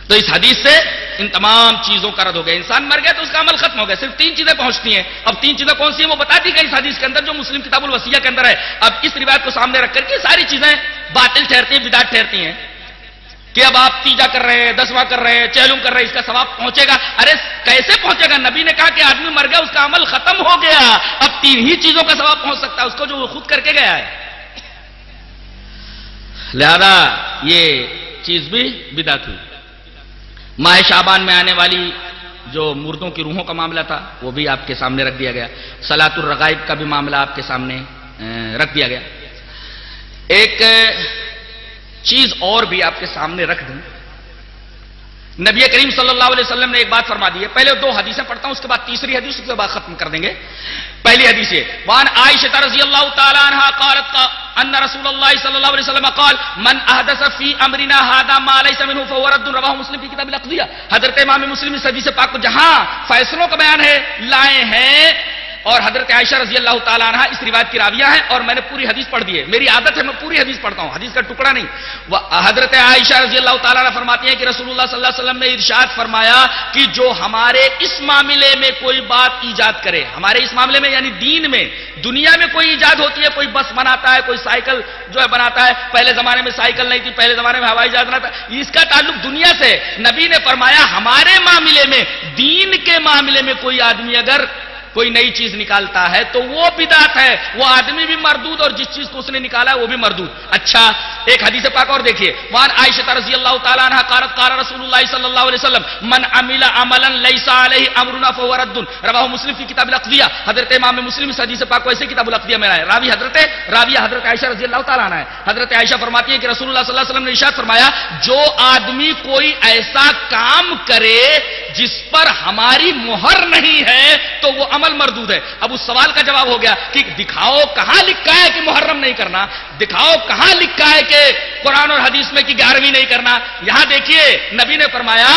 تو اس حدیث سے ان تمام چیزوں کا رد ہو گیا۔ انسان مر گیا تو اس کا عمل ختم ہو گیا، صرف 3 چیزیں پہنچتی ہیں۔ اب 3 چیزیں کون سی ہیں وہ بتا دی گئی اس حدیث کے اندر جو مسلم کتاب الوصیہ کے اندر ہے۔ اب اس روایت کو سامنے رکھ کر کے ساری چیزیں باطل ٹھہرتی ہیں، بدعت ٹھہرتی ہیں کہ اب آپ تیجا کر رہے ہیں، دسواں کر رہے ہیں، چہلم کر رہے ہیں، اس کا ثواب پہنچے گا۔ ارے کیسے پہنچے گا؟ نبی نے کہا کہ آدمی مر گیا، اس کا عمل ختم ہو گیا، اب 3 ہی چیزوں کا ثواب پہنچ سکتا ہے اس کو جو وہ خود کر کے گیا ہے۔ لہذا یہ چیز بھی بدعت ہوئی۔ ماہ شعبان میں آنے والی جو مردوں کی روحوں کا معاملہ تھا وہ بھی آپ کے سامنے رکھ دیا گیا۔ صلاۃ الرغائب کا بھی معاملہ آپ کے سامنے رکھ دیا گیا۔ ایک چیز اور بھی آپ کے سامنے رکھ دوں، نبی کریم صلی اللہ علیہ وسلم نے ایک بات فرما دی ہے۔ پہلے 2 حدیثیں پڑھتا ہوں، اس کے بعد تیسری حدیث، اس کے بعد ختم کر دیں گے۔ پہلی حدیث ہے وان عائشہ رضی اللہ تعالی عنہا قالت ان رسول اللہ صلی اللہ علیہ وسلم قال من احدث فی امرنا هذا ما ليس منه فهو رد، رواه مسلم فی کتاب الاقضیہ۔ حضرت امام مسلم اس حدیث پاک کو جہاں فیصلوں کا بیان ہے لائے ہیں، اور حضرت عائشہ رضی اللہ تعالیٰ عنہ اس روایت کی راویہ ہیں، اور میں نے پوری حدیث پڑھ دی ہے، میری عادت ہے میں پوری حدیث پڑھتا ہوں، حدیث کا ٹکڑا نہیں۔ حضرت عائشہ رضی اللہ تعالیٰ عنہ فرماتی ہیں کہ رسول اللہ صلی اللہ علیہ وسلم نے ارشاد فرمایا کہ جو ہمارے اس معاملے میں کوئی بات ایجاد کرے، ہمارے اس معاملے میں یعنی دین میں، دنیا میں کوئی ایجاد ہوتی ہے، کوئی بس بناتا ہے، کوئی سائیکل جو ہے بناتا ہے، پہلے زمانے میں سائیکل نہیں تھی، پہلے زمانے میں ہوائی جہاز بنا تھا، اس کا تعلق دنیا سے۔ نبی نے فرمایا ہمارے معاملے میں، دین کے معاملے میں کوئی آدمی اگر کوئی نئی چیز نکالتا ہے تو وہ بدعت ہے، وہ آدمی بھی مردود اور جس چیز کو اس نے نکالا ہے وہ بھی مردود۔ اچھا ایک حدیث پاک اور دیکھیے، وان عائشہ رضی اللہ تعالی عنہا قالت قال رسول اللہ صلی اللہ علیہ وسلم من عمل عملا ليس عليه امرنا فهو رد، رواه مسلم فی کتاب الاقضیہ۔ حضرت امام مسلم اس حدیث پاک کو ایسے کتاب الاقضیہ میں ہے، راوی حضرت عائشہ رضی اللہ تعالی عنہ ہے۔ حضرت عائشہ فرماتی ہیں کہ رسول اللہ صلی اللہ علیہ وسلم نے ارشاد فرمایا جو آدمی کوئی ایسا کام کرے جس پر ہماری مہر نہیں ہے تو وہ عمل مردود ہے. اب اس سوال کا جواب ہو گیا کہ دکھاؤ کہاں لکھا ہے کہ محرم نہیں کرنا، دکھاؤ کہاں لکھا ہے کہ قرآن اور حدیث میں کہ 11ویں نہیں کرنا. یہاں دیکھیے نبی نے فرمایا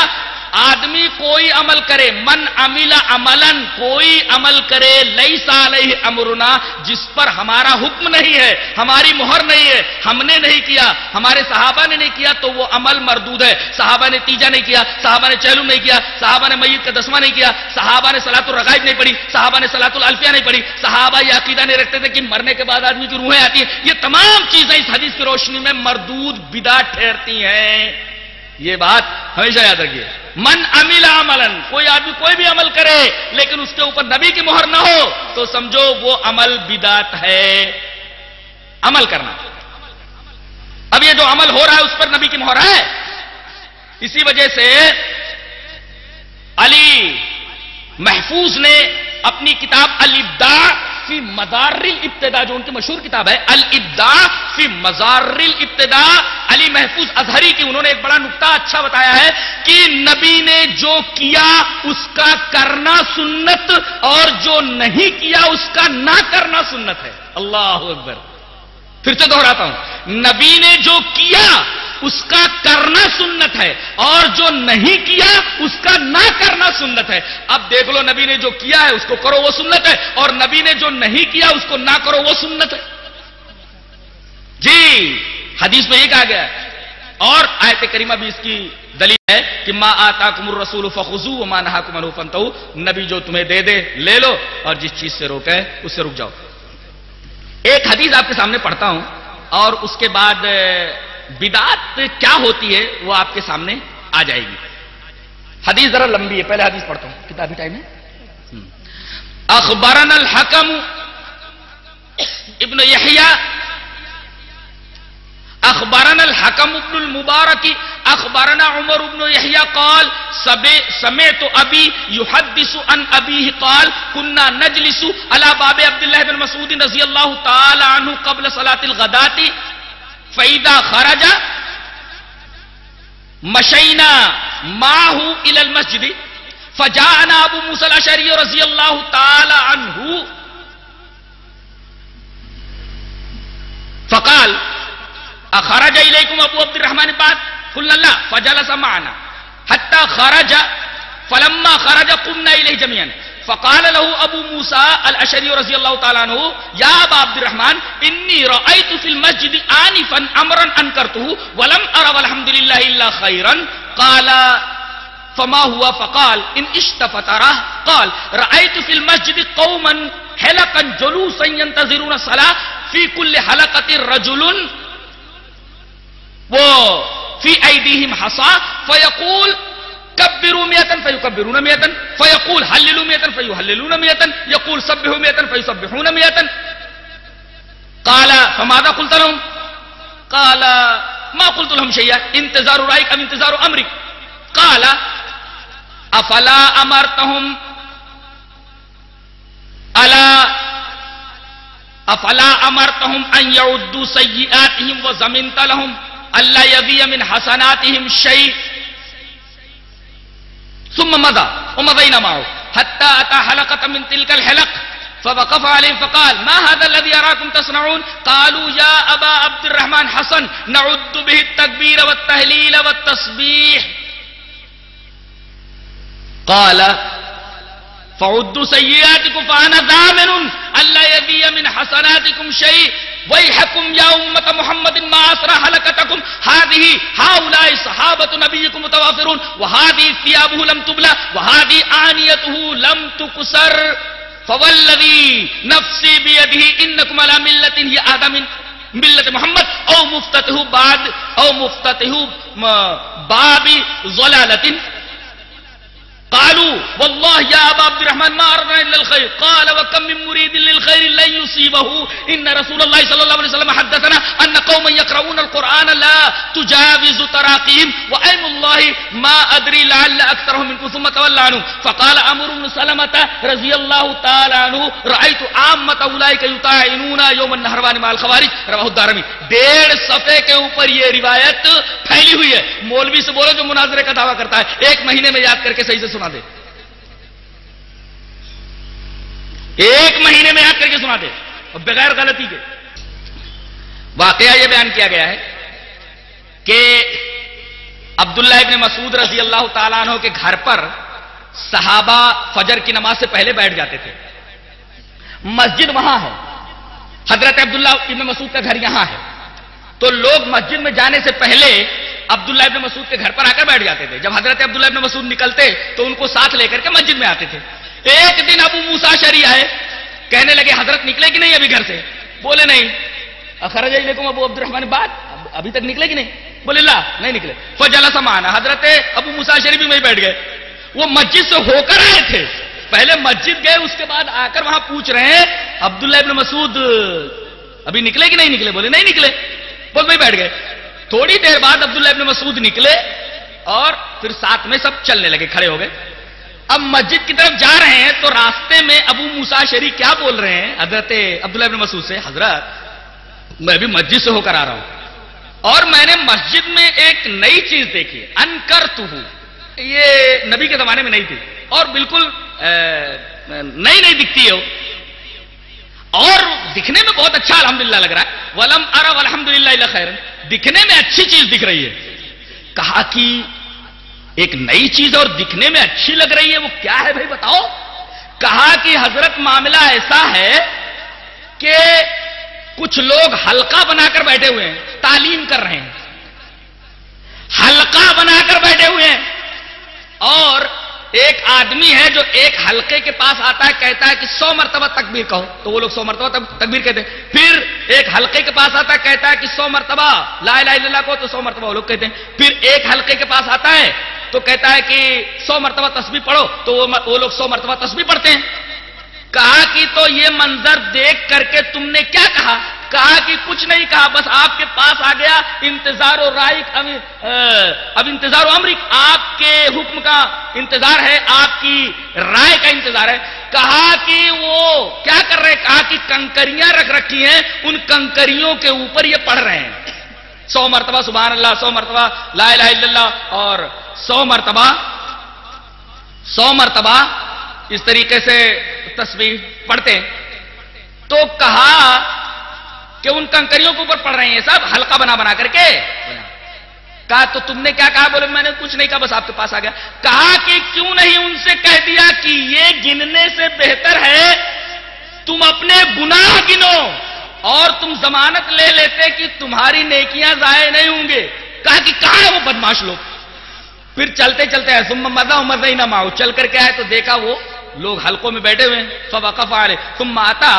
آدمی کوئی عمل کرے، من عمل عملا، کوئی عمل کرے لیس علیہ امرنا، جس پر ہمارا حکم نہیں ہے، ہماری مہر نہیں ہے، ہم نے نہیں کیا، ہمارے صحابہ نے نہیں کیا، تو وہ عمل مردود ہے. صحابہ نے تیجا نہیں کیا، صحابہ نے چہلم نہیں کیا، صحابہ نے میت کا دسواں نہیں کیا، صحابہ نے صلاۃ الرغائب نہیں پڑھی، صحابہ نے صلاۃ الالفیہ نہیں پڑھی، صحابہ یہ عقیدہ نہیں رکھتے تھے کہ مرنے کے بعد آدمی کی روحیں آتی ہیں. یہ تمام چیزیں اس حدیث کی روشنی میں مردود بدعت ٹھہرتی ہیں. یہ بات ہمیشہ یاد رکھیے. من عمل عملا، کوئی آدمی کوئی بھی عمل کرے لیکن اس کے اوپر نبی کی مہر نہ ہو تو سمجھو وہ عمل بدعت ہے. عمل کرنا، اب یہ جو عمل ہو رہا ہے اس پر نبی کی مہر ہے. اسی وجہ سے علی محفوظ نے اپنی کتاب الابداع فی مزار الابتداء، جو ان کی مشہور کتاب ہے الابداع فی مزار الابتداء، علی محفوظ اظہری کی، انہوں نے ایک بڑا نقطہ اچھا بتایا ہے کہ نبی نے جو کیا اس کا کرنا سنت اور جو نہیں کیا اس کا نہ کرنا سنت ہے. اللہ اکبر. پھر سے دہراتا ہوں، نبی نے جو کیا اس کا کرنا سنت ہے اور جو نہیں کیا اس کا نہ کرنا سنت ہے. اب دیکھ لو، نبی نے جو کیا ہے اس کو کرو وہ سنت ہے، اور نبی نے جو نہیں کیا اس کو نہ کرو وہ سنت ہے. جی حدیث میں یہ کہا گیا ہے، اور آیت کریمہ بھی اس کی دلیل ہے کہ ما آتاکم الرسول فخذوہ وما نہاکم عنہ فانتہوا، نبی جو تمہیں دے دے لے لو اور جس چیز سے روکے اس سے رک جاؤ. ایک حدیث آپ کے سامنے پڑھتا ہوں اور اس کے بعد بدعت کیا ہوتی ہے وہ آپ کے سامنے آ جائے گی. حدیث ذرا لمبی ہے، پہلے حدیث پڑھتا ہوں، کتابی ٹائم ہے. اخبرنا الحکم ابن یحییٰ اخبرنا الحکم ابن المبارک اخبرنا عمر ابن یحییٰ قال سمعت ابی یحدث عن ابیہ قال كنا نجلس على باب عبد الله بن مسعود رضی اللہ تعالی عنہ قبل صلاة الغداة فإذا خرج مشينا معه إلى المسجد فجاءنا أبو موسى الأشعري رضي الله تعالى عنه فقال أخرج إليكم أبو عبد الرحمن بعد؟ قلنا لا. فجلس معنا حتى خرج، فلما خرج قمنا إليه جميعا فقال له ابو موسى الاشعري رضی اللہ تعالیٰ عنہ یا ابا عبد الرحمن انی رأيت في المسجد آنفا امرا انکرته ولم ارى والحمد لله الا خيرا. قال فما هو؟ فقال ان اشتفت تراه. قال رأيت في المسجد قوما حلقا جلوسا ينتظرون الصلاة في كل حلقة رجل وفي أيديهم حصى فيقول كبروا 100 فيكبرون 100 فيقول هللوا 100 فيهللون 100 يقول سبحوا 100 فيسبحون 100. قال فماذا قلت لهم؟ قال ما قلت لهم شيئا انتظار رأيك أم انتظار أمرك. قال أفلا أمرتهم أن يعدوا سيئاتهم وزمنت لهم ألا يبي من حسناتهم شيء. ثم مضى ومضينا معه حتى أتى حلقة من تلك الحلق فوقف عليهم فقال ما هذا الذي أراكم تصنعون؟ قالوا يا أبا عبد الرحمن حسن نعد به التكبير والتهليل والتسبيح. قال فعدوا سيئاتكم فأنا ضامن ألا يبي من حسناتكم شيء. ويحكم يا أمة محمد ما أسرى حلقتكم هذه هؤلاء صحابة نبيكم متوافرون وهذه ثيابه لم تبلى وهذه آنيته لم تكسر فوالذي نفسي بيده إنكم على ملة هي أهدى من ملة محمد أو مفتته باب ضلالة. قالوا والله يا أبا عبد الرحمن ما أردنا إلا الخير. قال وكم من مريد للخير لن يصيبه إن رسول الله صلى الله عليه وسلم حدثنا أن قوما يقرؤون القرآن لا تجاوز تراقيهم وأيم الله ما ادری لعل اکثرهم منکم ثم تولى عنهم فقال عمرو بن سلمة رضی اللہ تعالی عنہ رأيت عامة اولئک یطاعنون یوم النہروان مع الخوارج رواه الدارمی. 1.5 صفحے کے اوپر یہ روایت پھیلی ہوئی ہے. مولوی سے بولو جو مناظرے کا دعویٰ کرتا ہے 1 مہینے میں یاد کر کے صحیح سے سنا دے, 1 مہینے میں یاد کر کے سنا دے بغیر غلطی کے. واقعہ یہ بیان کیا گیا ہے کہ عبداللہ ابن مسعود رضی اللہ تعالیٰ عنہ کے گھر پر صحابہ فجر کی نماز سے پہلے بیٹھ جاتے تھے. مسجد وہاں ہے, حضرت عبداللہ ابن مسعود کا گھر یہاں ہے, تو لوگ مسجد میں جانے سے پہلے عبداللہ ابن مسعود کے گھر پر آ کر بیٹھ جاتے تھے. جب حضرت عبداللہ ابن مسعود نکلتے تو ان کو ساتھ لے کر کے مسجد میں آتے تھے. ایک دن ابو موسیٰ اشعری آئے, کہنے لگے حضرت نکلے کہ نہیں ابھی گھر سے؟ بولے نہیں. اخرج الیکم ابو عبد الرحمن بعد, ابھی تک نکلے کہ نہیں؟ بولے لا نہیں نکلے. فجلس معنا, حضرت ابو موسیٰ اشعری بھی وہیں بیٹھ گئے. وہ مسجد سے ہو کر آئے تھے, پہلے مسجد گئے, اس کے بعد آ کر وہاں پوچھ رہے ہیں عبداللہ ابن مسعود ابھی نکلے کہ نہیں نکلے؟ بولے نہیں نکلے. بول وہیں بیٹھ گئے. تھوڑی دیر بعد عبداللہ ابن مسعود نکلے اور پھر ساتھ میں سب چلنے لگے, کھڑے ہو گئے. اب مسجد کی طرف جا رہے ہیں تو راستے میں ابو موسیٰ اشعری کیا بول رہے ہیں حضرت عبداللہ ابن مسعود سے؟ حضرت میں بھی مسجد سے ہو کر آ رہا ہوں اور میں نے مسجد میں ایک نئی چیز دیکھی, انکرتہ, یہ نبی کے زمانے میں نہیں تھی اور بالکل نئی دکھتی ہے اور دکھنے میں بہت اچھا الحمدللہ لگ رہا ہے. ولم ارى والحمدللہ الا خیر, دکھنے میں اچھی چیز دکھ رہی ہے. کہا کہ ایک نئی چیز اور دکھنے میں اچھی لگ رہی ہے, وہ کیا ہے بھائی بتاؤ؟ کہا کہ حضرت معاملہ ایسا ہے کہ کچھ لوگ حلقہ بنا کر بیٹھے ہوئے ہیں, تعلیم کر رہے ہیں, حلقہ بنا کر بیٹھے ہوئے ہیں, اور ایک آدمی ہے جو ایک حلقے کے پاس آتا ہے, کہتا ہے کہ 100 مرتبہ تکبیر کہو, تو وہ لوگ 100 مرتبہ تکبیر کہتے ہیں. پھر ایک حلقے کے پاس آتا ہے, کہتا ہے کہ 100 مرتبہ لا الہ الا اللہ کہو, تو 100 مرتبہ وہ لوگ کہتے ہیں. پھر ایک حلقے کے پاس آتا ہے تو کہتا ہے کہ 100 مرتبہ تسبیح پڑھو, تو وہ لوگ 100 مرتبہ تسبیح پڑھتے ہیں. کہا کہ تو یہ منظر دیکھ کر کے تم نے کیا کہا؟ کہا کہ کچھ نہیں کہا, بس آپ کے پاس آ گیا, انتظار و رائق, اب انتظار و امرک, آپ کے حکم کا انتظار ہے, آپ کی رائے کا انتظار ہے. کہا کہ وہ کیا کر رہے؟ کہا کہ کنکریاں رکھ رکھی ہیں, ان کنکریوں کے اوپر یہ پڑھ رہے ہیں 100 مرتبہ سبحان اللہ, 100 مرتبہ لا الہ الا اللہ, اور 100 مرتبہ اس طریقے سے تسبیح پڑھتے. تو کہا کہ ان کنکریوں کے اوپر پڑھ رہے ہیں صاحب, حلقہ بنا کر کے. کہا تو تم نے کیا کہا؟ بولے میں نے کچھ نہیں کہا, بس آپ کے پاس آ گیا. کہا کہ کیوں نہیں ان سے کہہ دیا کہ یہ گننے سے بہتر ہے تم اپنے گناہ گنو اور تم ضمانت لے لیتے کہ تمہاری نیکیاں ضائع نہیں ہوں گے. کہا کہ کہاں ہے وہ بدماش لوگ؟ پھر چلتے ہیں, ثم مضینا معه, چل کر کے آئے تو دیکھا وہ لوگ حلقوں میں بیٹھے ہوئے ہیں. فوقف علیہ ثم آتا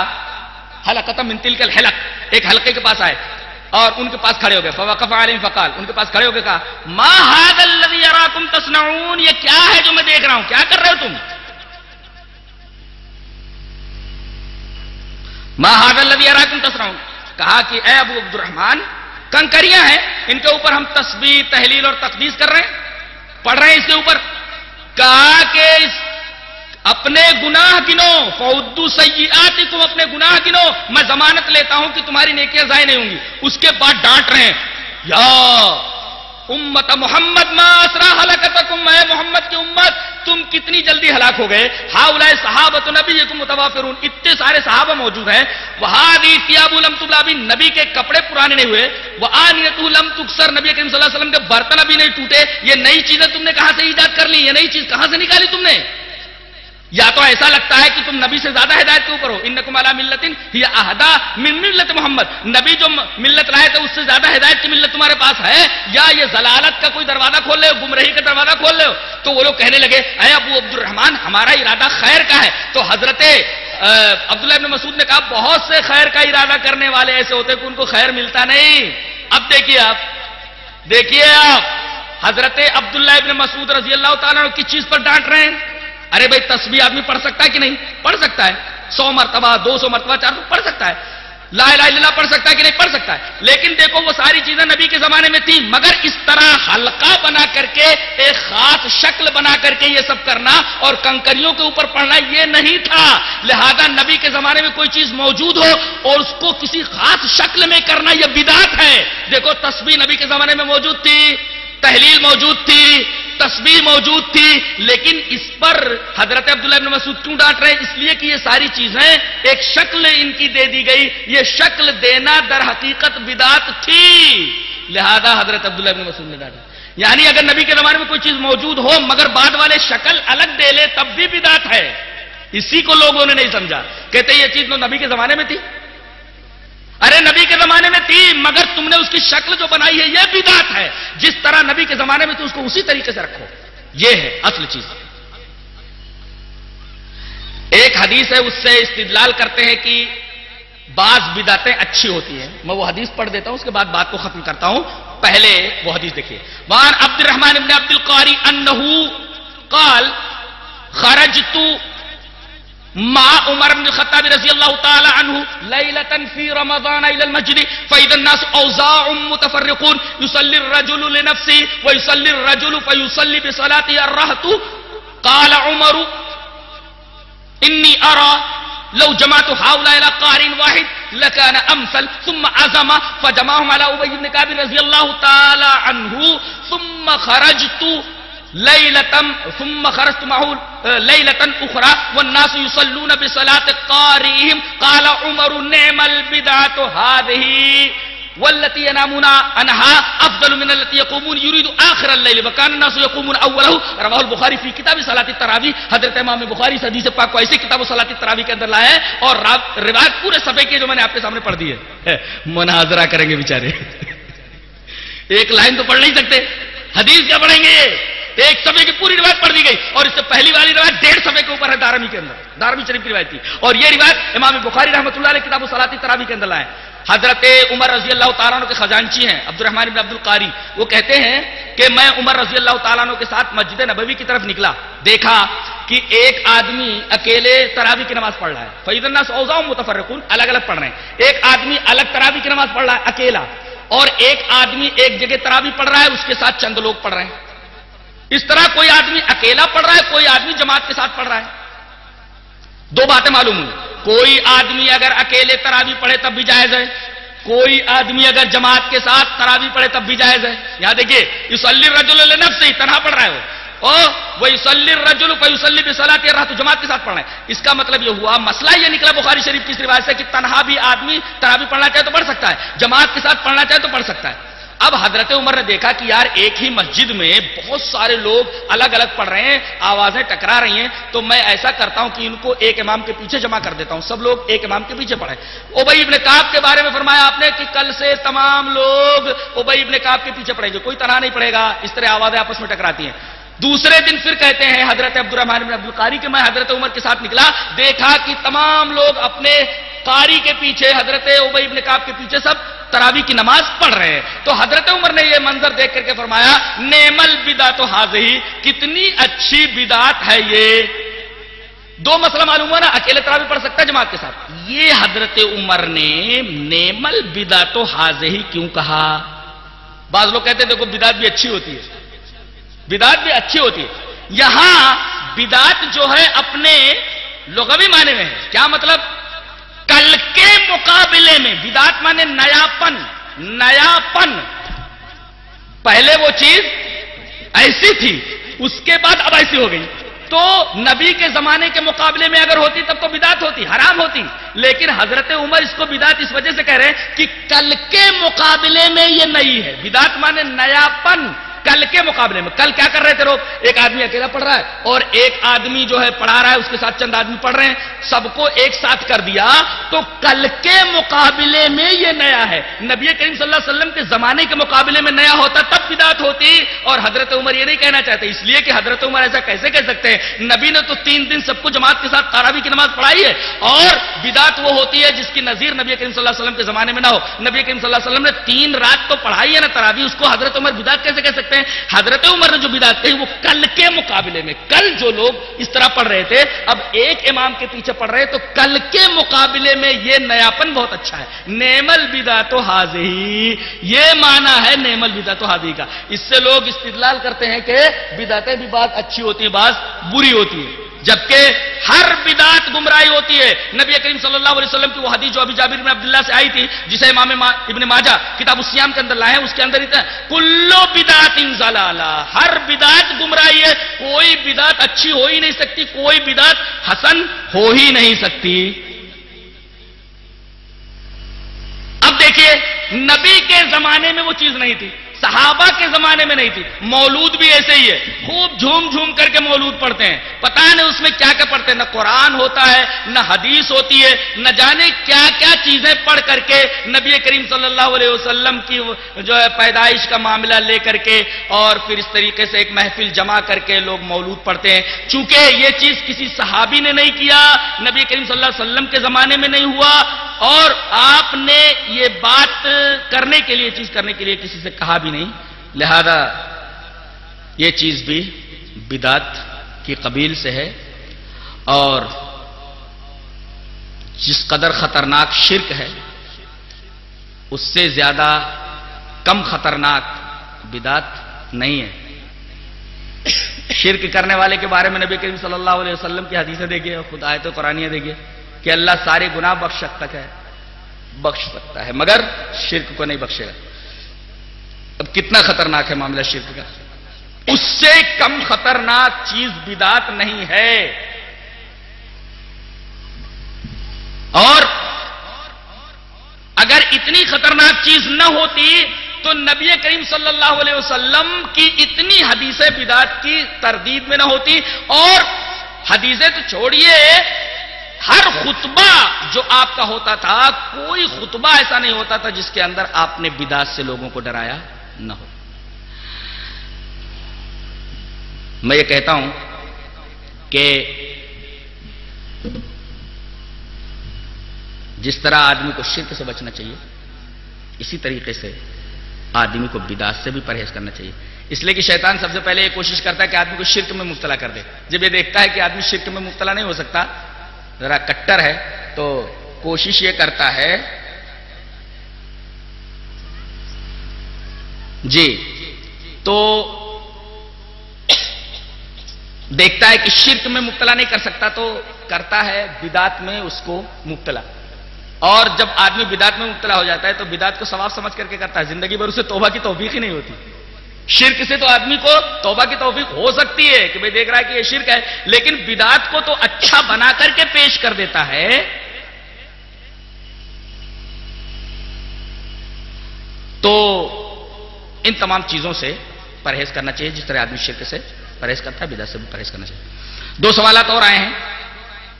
حلقۃ من تلک الحلق, ایک حلقے کے پاس آئے اور ان کے پاس کھڑے ہو گئے. فوقف علیہ فقال, ان کے پاس کھڑے ہو گئے, کہا ما هذا الذي اراكم تصنعون, یہ کیا ہے جو میں دیکھ رہا ہوں, کیا کر رہے ہو تم؟ ما هذا الذي اراكم تصنعون. کہا کہ اے ابو عبد الرحمن, کنکریاں ہیں, ان کے اوپر ہم تسبیح, تحلیل اور تقدیس کر رہے ہیں, پڑھ رہے ہیں اس کے اوپر. کہا کہ اپنے گناہ گنو, فعدوا سیئاتکم, اپنے گناہ گنو, میں ضمانت لیتا ہوں کہ تمہاری نیکیاں ضائع نہیں ہوں گی. اس کے بعد ڈانٹ رہے ہیں, یا امت محمد ما اسرا ہلاکتکم, اے محمد کی امت تم کتنی جلدی ہلاک ہو گئے. ہؤلاء صحابۃ نبیکم متوافرون, اتنے سارے صحابہ موجود ہیں. وہذی ثیاب لم تبلا, نبی کے کپڑے پرانے نہیں ہوئے. وآنیتہ لم تکسر, نبی کریم صلی اللہ علیہ وسلم کے برتن ابھی نہیں ٹوٹے. یہ نئی چیزیں تم نے کہاں سے ایجاد کر لی, یہ نئی چیز کہاں سے نکالی تم نے؟ یا تو ایسا لگتا ہے کہ تم نبی سے زیادہ ہدایت کے اوپر ہو. انکم علی ملۃ ہی اہدی من ملت محمد, نبی جو ملت لائے تھے اس سے زیادہ ہدایت کی ملت تمہارے پاس ہے, یا یہ ضلالت کا کوئی دروازہ کھول رہے ہو, گمراہی کا دروازہ کھول رہے ہو؟ تو وہ لوگ کہنے لگے اے ابو عبد الرحمن, ہمارا ارادہ خیر کا ہے. تو حضرت عبداللہ ابن مسعود نے کہا بہت سے خیر کا ارادہ کرنے والے ایسے ہوتے کہ ان کو خیر ملتا نہیں. اب دیکھیے آپ حضرت عبداللہ ابن مسعود رضی اللہ تعالیٰ عنہ کس چیز پر ڈانٹ رہے ہیں؟ ارے بھائی تسبیح آدمی پڑھ سکتا ہے کہ نہیں؟ پڑھ سکتا ہے, 100 مرتبہ 200 مرتبہ 400 پڑھ سکتا ہے. لا الہ الا اللہ پڑھ سکتا ہے کہ نہیں؟ پڑھ سکتا ہے، لیکن دیکھو وہ ساری چیزیں نبی کے زمانے میں تھیں، مگر اس طرح حلقہ بنا کر کے ایک خاص شکل بنا کر کے یہ سب کرنا اور کنکریوں کے اوپر پڑھنا یہ نہیں تھا۔ لہذا نبی کے زمانے میں کوئی چیز موجود ہو اور اس کو کسی خاص شکل میں کرنا یہ بدعت ہے۔ دیکھو تسبیح نبی کے زمانے میں موجود تھی، تحلیل موجود تھی، تسبیح موجود تھی، لیکن اس پر حضرت عبداللہ ابن مسعود کیوں ڈانٹ رہے ہیں؟ اس لیے کہ یہ ساری چیزیں ایک شکل ان کی دے دی گئی، یہ شکل دینا در حقیقت بدعت تھی، لہذا حضرت عبداللہ ابن مسعود نے ڈانٹا۔ یعنی اگر نبی کے زمانے میں کوئی چیز موجود ہو مگر بعد والے شکل الگ دے لے تب بھی بدعت ہے، اسی کو لوگوں نے نہیں سمجھا، کہتے یہ چیز تو نبی کے زمانے میں تھی۔ ارے نبی کے زمانے میں تھی مگر تم نے اس کی شکل جو بنائی ہے یہ بدعت ہے، جس طرح نبی کے زمانے میں تھی اس کو اسی طریقے سے رکھو، یہ ہے اصل چیز۔ ایک حدیث ہے اس سے استدلال کرتے ہیں کہ بعض بدعتیں اچھی ہوتی ہیں، میں وہ حدیث پڑھ دیتا ہوں اس کے بعد بات کو ختم کرتا ہوں۔ پہلے وہ حدیث دیکھیے، وعن عبد الرحمن بن عبد القاری انه قال خرجت مع عمر بن الخطاب رضی اللہ تعالی عنہ لیلة في رمضان الى المسجد فاذا الناس اوزاع متفرقون يصلي الرجل لنفسه ويصلي الرجل فيصلي بصلاته الرهط قال عمر انی ارى لو جمعت هؤلاء الى قارئ واحد لكان امثل ثم عزم فجمعهم على ابي بن كعب رضی اللہ تعالی عنہ ثم خرجت معه ليلة اخرى والناس يصلون بصلاة قارئهم قال عمر نعم البدعة هذه والتي ينامون عنها افضل من التي يقومون يريد اخر الليل وكان الناس يقومون اوله رواه البخاری فی کتاب صلاۃ التراویح۔ حضرت امام بخاری اس حدیث پاک کو ایسے کتاب صلاۃ التراویح کے اندر لایا ہے اور روایت پورے صفحے کی جو میں نے آپ کے سامنے پڑھ دی ہے، مناظرہ کریں گے بیچارے، ایک لائن تو پڑھ نہیں سکتے، حدیث کیا پڑھیں گے؟ ایک صفحے کی پوری روایت پڑھ دی گئی اور اس سے پہلی والی روایت 1.5 صفحے کے اوپر ہے دارمی کے اندر، دارمی شریف کی روایت تھی، اور یہ روایت امام بخاری رحمۃ اللہ علیہ کتاب صلاۃ التراویح کے اندر لائے۔ حضرت عمر رضی اللہ تعالیٰ عنہ کے خزانچی ہیں عبد الرحمن بن عبد القاری، وہ کہتے ہیں کہ میں عمر رضی اللہ تعالیٰ عنہ کے ساتھ مسجد نبوی کی طرف نکلا، دیکھا کہ ایک آدمی اکیلے تراویح کی نماز پڑھ رہا ہے، فَإِذَا النَّاسُ أَوْزَاعٌ مُتَفَرِّقُونَ، الگ الگ پڑھ رہے ہیں، ایک آدمی الگ تراویح کی نماز پڑھ رہا ہے اکیلا، اور ایک آدمی ایک جگہ تراویح پڑھ رہا ہے اس کے ساتھ چند لوگ پڑھ رہے ہیں، اس طرح کوئی آدمی اکیلا پڑھ رہا ہے، کوئی آدمی جماعت کے ساتھ پڑھ رہا ہے۔ دو باتیں معلوم ہوئی، کوئی آدمی اگر اکیلے تراویح پڑھے تب بھی جائز ہے، کوئی آدمی اگر جماعت کے ساتھ تراویح پڑھے تب بھی جائز ہے۔ یہاں دیکھیے یصلی الرجل لنفسہ، تنہا پڑھ رہا ہے وہ، وہ یصلی الرجل فیصلی بصلاۃ الرہط، جماعت کے ساتھ پڑھ رہا ہے۔ اس کا مطلب یہ ہوا، مسئلہ یہ نکلا بخاری شریف کی اس روایت سے کہ تنہا بھی آدمی تراویح پڑھنا چاہے تو پڑھ سکتا ہے، جماعت کے ساتھ پڑھنا چاہے تو پڑھ سکتا ہے۔ اب حضرت عمر نے دیکھا کہ یار ایک ہی مسجد میں بہت سارے لوگ الگ الگ پڑھ رہے ہیں، آوازیں ٹکرا رہی ہیں، تو میں ایسا کرتا ہوں کہ ان کو ایک امام کے پیچھے جمع کر دیتا ہوں، سب لوگ ایک امام کے پیچھے پڑھیں۔ ابی ابن کعب کے بارے میں فرمایا آپ نے کہ کل سے تمام لوگ ابی ابن کعب کے پیچھے پڑھیں گے، کوئی تنہا نہیں پڑھے گا، اس طرح آوازیں آپس میں ٹکراتی ہیں۔ دوسرے دن پھر کہتے ہیں حضرت عبد الرحمن بن عبد القاری کہ میں حضرت عمر کے ساتھ نکلا، دیکھا کہ تمام لوگ اپنے قاری کے پیچھے، حضرت ابی ابن کعب کے پیچھے سب تراویح کی نماز پڑھ رہے ہیں۔ تو حضرت عمر نے یہ منظر دیکھ کر کے فرمایا نعم البدعۃ ھذہ، کتنی اچھی بدعت ہے یہ۔ دو مسئلہ معلوم ہوا نا، اکیلے تراویح پڑھ سکتا ہے جماعت کے ساتھ، یہ حضرت عمر نے نعم البدعۃ ھذہ کیوں کہا؟ بعض لوگ کہتے ہیں دیکھو بدعت بھی اچھی ہوتی ہے، بدعت بھی اچھی ہوتی ہے، یہاں بدعت جو ہے اپنے لغوی معنی میں ہے، کیا مطلب؟ کل کے مقابلے میں، بدعت مانے نیاپن، نیاپن، پہلے وہ چیز ایسی تھی اس کے بعد اب ایسی ہو گئی، تو نبی کے زمانے کے مقابلے میں اگر ہوتی تب تو بدعت ہوتی، حرام ہوتی، لیکن حضرت عمر اس کو بدعت اس وجہ سے کہہ رہے ہیں کہ کل کے مقابلے میں یہ نئی ہے، بدعت مانے نیاپن، کل کے مقابلے میں۔ کل کیا کر رہے تھے لوگ؟ ایک آدمی اکیلا پڑھ رہا ہے اور ایک آدمی جو ہے پڑھا رہا ہے، اس کے ساتھ چند آدمی پڑھ رہے ہیں، سب کو ایک ساتھ کر دیا، تو کل کے مقابلے میں یہ نیا ہے۔ نبی کریم صلی اللہ علیہ وسلم کے زمانے کے مقابلے میں نیا ہوتا تب بدعت ہوتی، اور حضرت عمر یہ نہیں کہنا چاہتے، اس لیے کہ حضرت عمر ایسا کیسے کہہ سکتے ہیں؟ نبی نے تو 3 دن سب کو جماعت کے ساتھ تراویح کی نماز پڑھائی ہے، اور بدعت وہ ہوتی ہے جس کی نظیر نبی کریم صلی اللہ علیہ وسلم کے زمانے میں نہ ہو۔ نبی کریم صلی اللہ علیہ وسلم نے 3 رات تو پڑھائی ہے نا تراویح، اس کو حضرت عمر بدعت کیسے کہہ سکتے ہیں؟ حضرت عمر نے جو بدعت کہی وہ کل کے مقابلے میں، کل جو لوگ اس طرح پڑھ رہے تھے اب ایک امام کے پیچھے سے پڑھ رہے تو کل کے مقابلے میں یہ نیاپن بہت اچھا ہے. نعم البدعۃ ھذہ، یہ معنی ہے نعم البدعۃ ھذہ کا. اس سے لوگ استدلال کرتے ہیں کہ بدعتیں بھی بعض اچھی ہوتی ہیں بعض بری ہوتی ہیں، جبکہ ہر بدعت گمراہی ہوتی ہے. نبی کریم صلی اللہ علیہ وسلم کی وہ حدیث جو ابھی جابر بن عبداللہ سے آئی تھی، جسے امام ابن ماجہ کتاب الصیام کے اندر لائے ہیں، اس کے اندر کلو بدعت ضلالہ، ہر بدعت گمراہی ہے. کوئی بدعت اچھی ہو ہی نہیں سکتی، کوئی بدعت حسن ہو ہی نہیں سکتی. اب دیکھیے نبی کے زمانے میں وہ چیز نہیں تھی، صحابہ کے زمانے میں نہیں تھی. مولود بھی ایسے ہی ہے، خوب جھوم جھوم کر کے مولود پڑھتے ہیں. پتہ نہیں اس میں کیا کیا پڑھتے ہیں، نہ قرآن ہوتا ہے نہ حدیث ہوتی ہے، نہ جانے کیا کیا چیزیں پڑھ کر کے نبی کریم صلی اللہ علیہ وسلم کی جو ہے پیدائش کا معاملہ لے کر کے اور پھر اس طریقے سے ایک محفل جمع کر کے لوگ مولود پڑھتے ہیں. چونکہ یہ چیز کسی صحابی نے نہیں کیا، نبی کریم صلی اللہ علیہ وسلم کے زمانے میں نہیں ہوا، اور آپ نے یہ بات کرنے کے لیے چیز کرنے کے لیے کسی سے کہا بھی نہیں، لہذا یہ چیز بھی بدعت کی قبیل سے ہے. اور جس قدر خطرناک شرک ہے اس سے زیادہ کم خطرناک بدعت نہیں ہے. شرک کرنے والے کے بارے میں نبی کریم صلی اللہ علیہ وسلم کی حدیثیں دیکھیے، خود آیت قرآنیہ دیکھیے کہ اللہ سارے گناہ بخش سکتا ہے مگر شرک کو نہیں بخشے گا. اب کتنا خطرناک ہے معاملہ شرک کا، اس سے کم خطرناک چیز بدعت نہیں ہے. اور اگر اتنی خطرناک چیز نہ ہوتی تو نبی کریم صلی اللہ علیہ وسلم کی اتنی حدیثیں بدعت کی تردید میں نہ ہوتی. اور حدیثیں تو چھوڑیے، ہر خطبہ جو آپ کا ہوتا تھا، کوئی خطبہ ایسا نہیں ہوتا تھا جس کے اندر آپ نے بدعت سے لوگوں کو ڈرایا نہ ہو. میں یہ کہتا ہوں کہ جس طرح آدمی کو شرک سے بچنا چاہیے، اسی طریقے سے آدمی کو بدعت سے بھی پرہیز کرنا چاہیے. اس لیے کہ شیطان سب سے پہلے یہ کوشش کرتا ہے کہ آدمی کو شرک میں مبتلا کر دے. جب یہ دیکھتا ہے کہ آدمی شرک میں مبتلا نہیں ہو سکتا، ذرا کٹر ہے، تو کوشش یہ کرتا ہے تو دیکھتا ہے کہ شرک میں مبتلا نہیں کر سکتا تو کرتا ہے بدعت میں اس کو مبتلا. اور جب آدمی بدعت میں مبتلا ہو جاتا ہے تو بدعت کو ثواب سمجھ کر کے کرتا ہے، زندگی بھر اسے توبہ کی توفیق ہی نہیں ہوتی. شرک سے تو آدمی کو توبہ کی توفیق ہو سکتی ہے کہ بھئی دیکھ رہا ہے کہ یہ شرک ہے، لیکن بدعت کو تو اچھا بنا کر کے پیش کر دیتا ہے. تو ان تمام چیزوں سے پرہیز کرنا چاہیے، جس طرح آدمی شرک سے پرہیز کرتا ہے بدعت سے بھی پرہیز کرنا چاہیے. 2 سوالات اور آئے ہیں.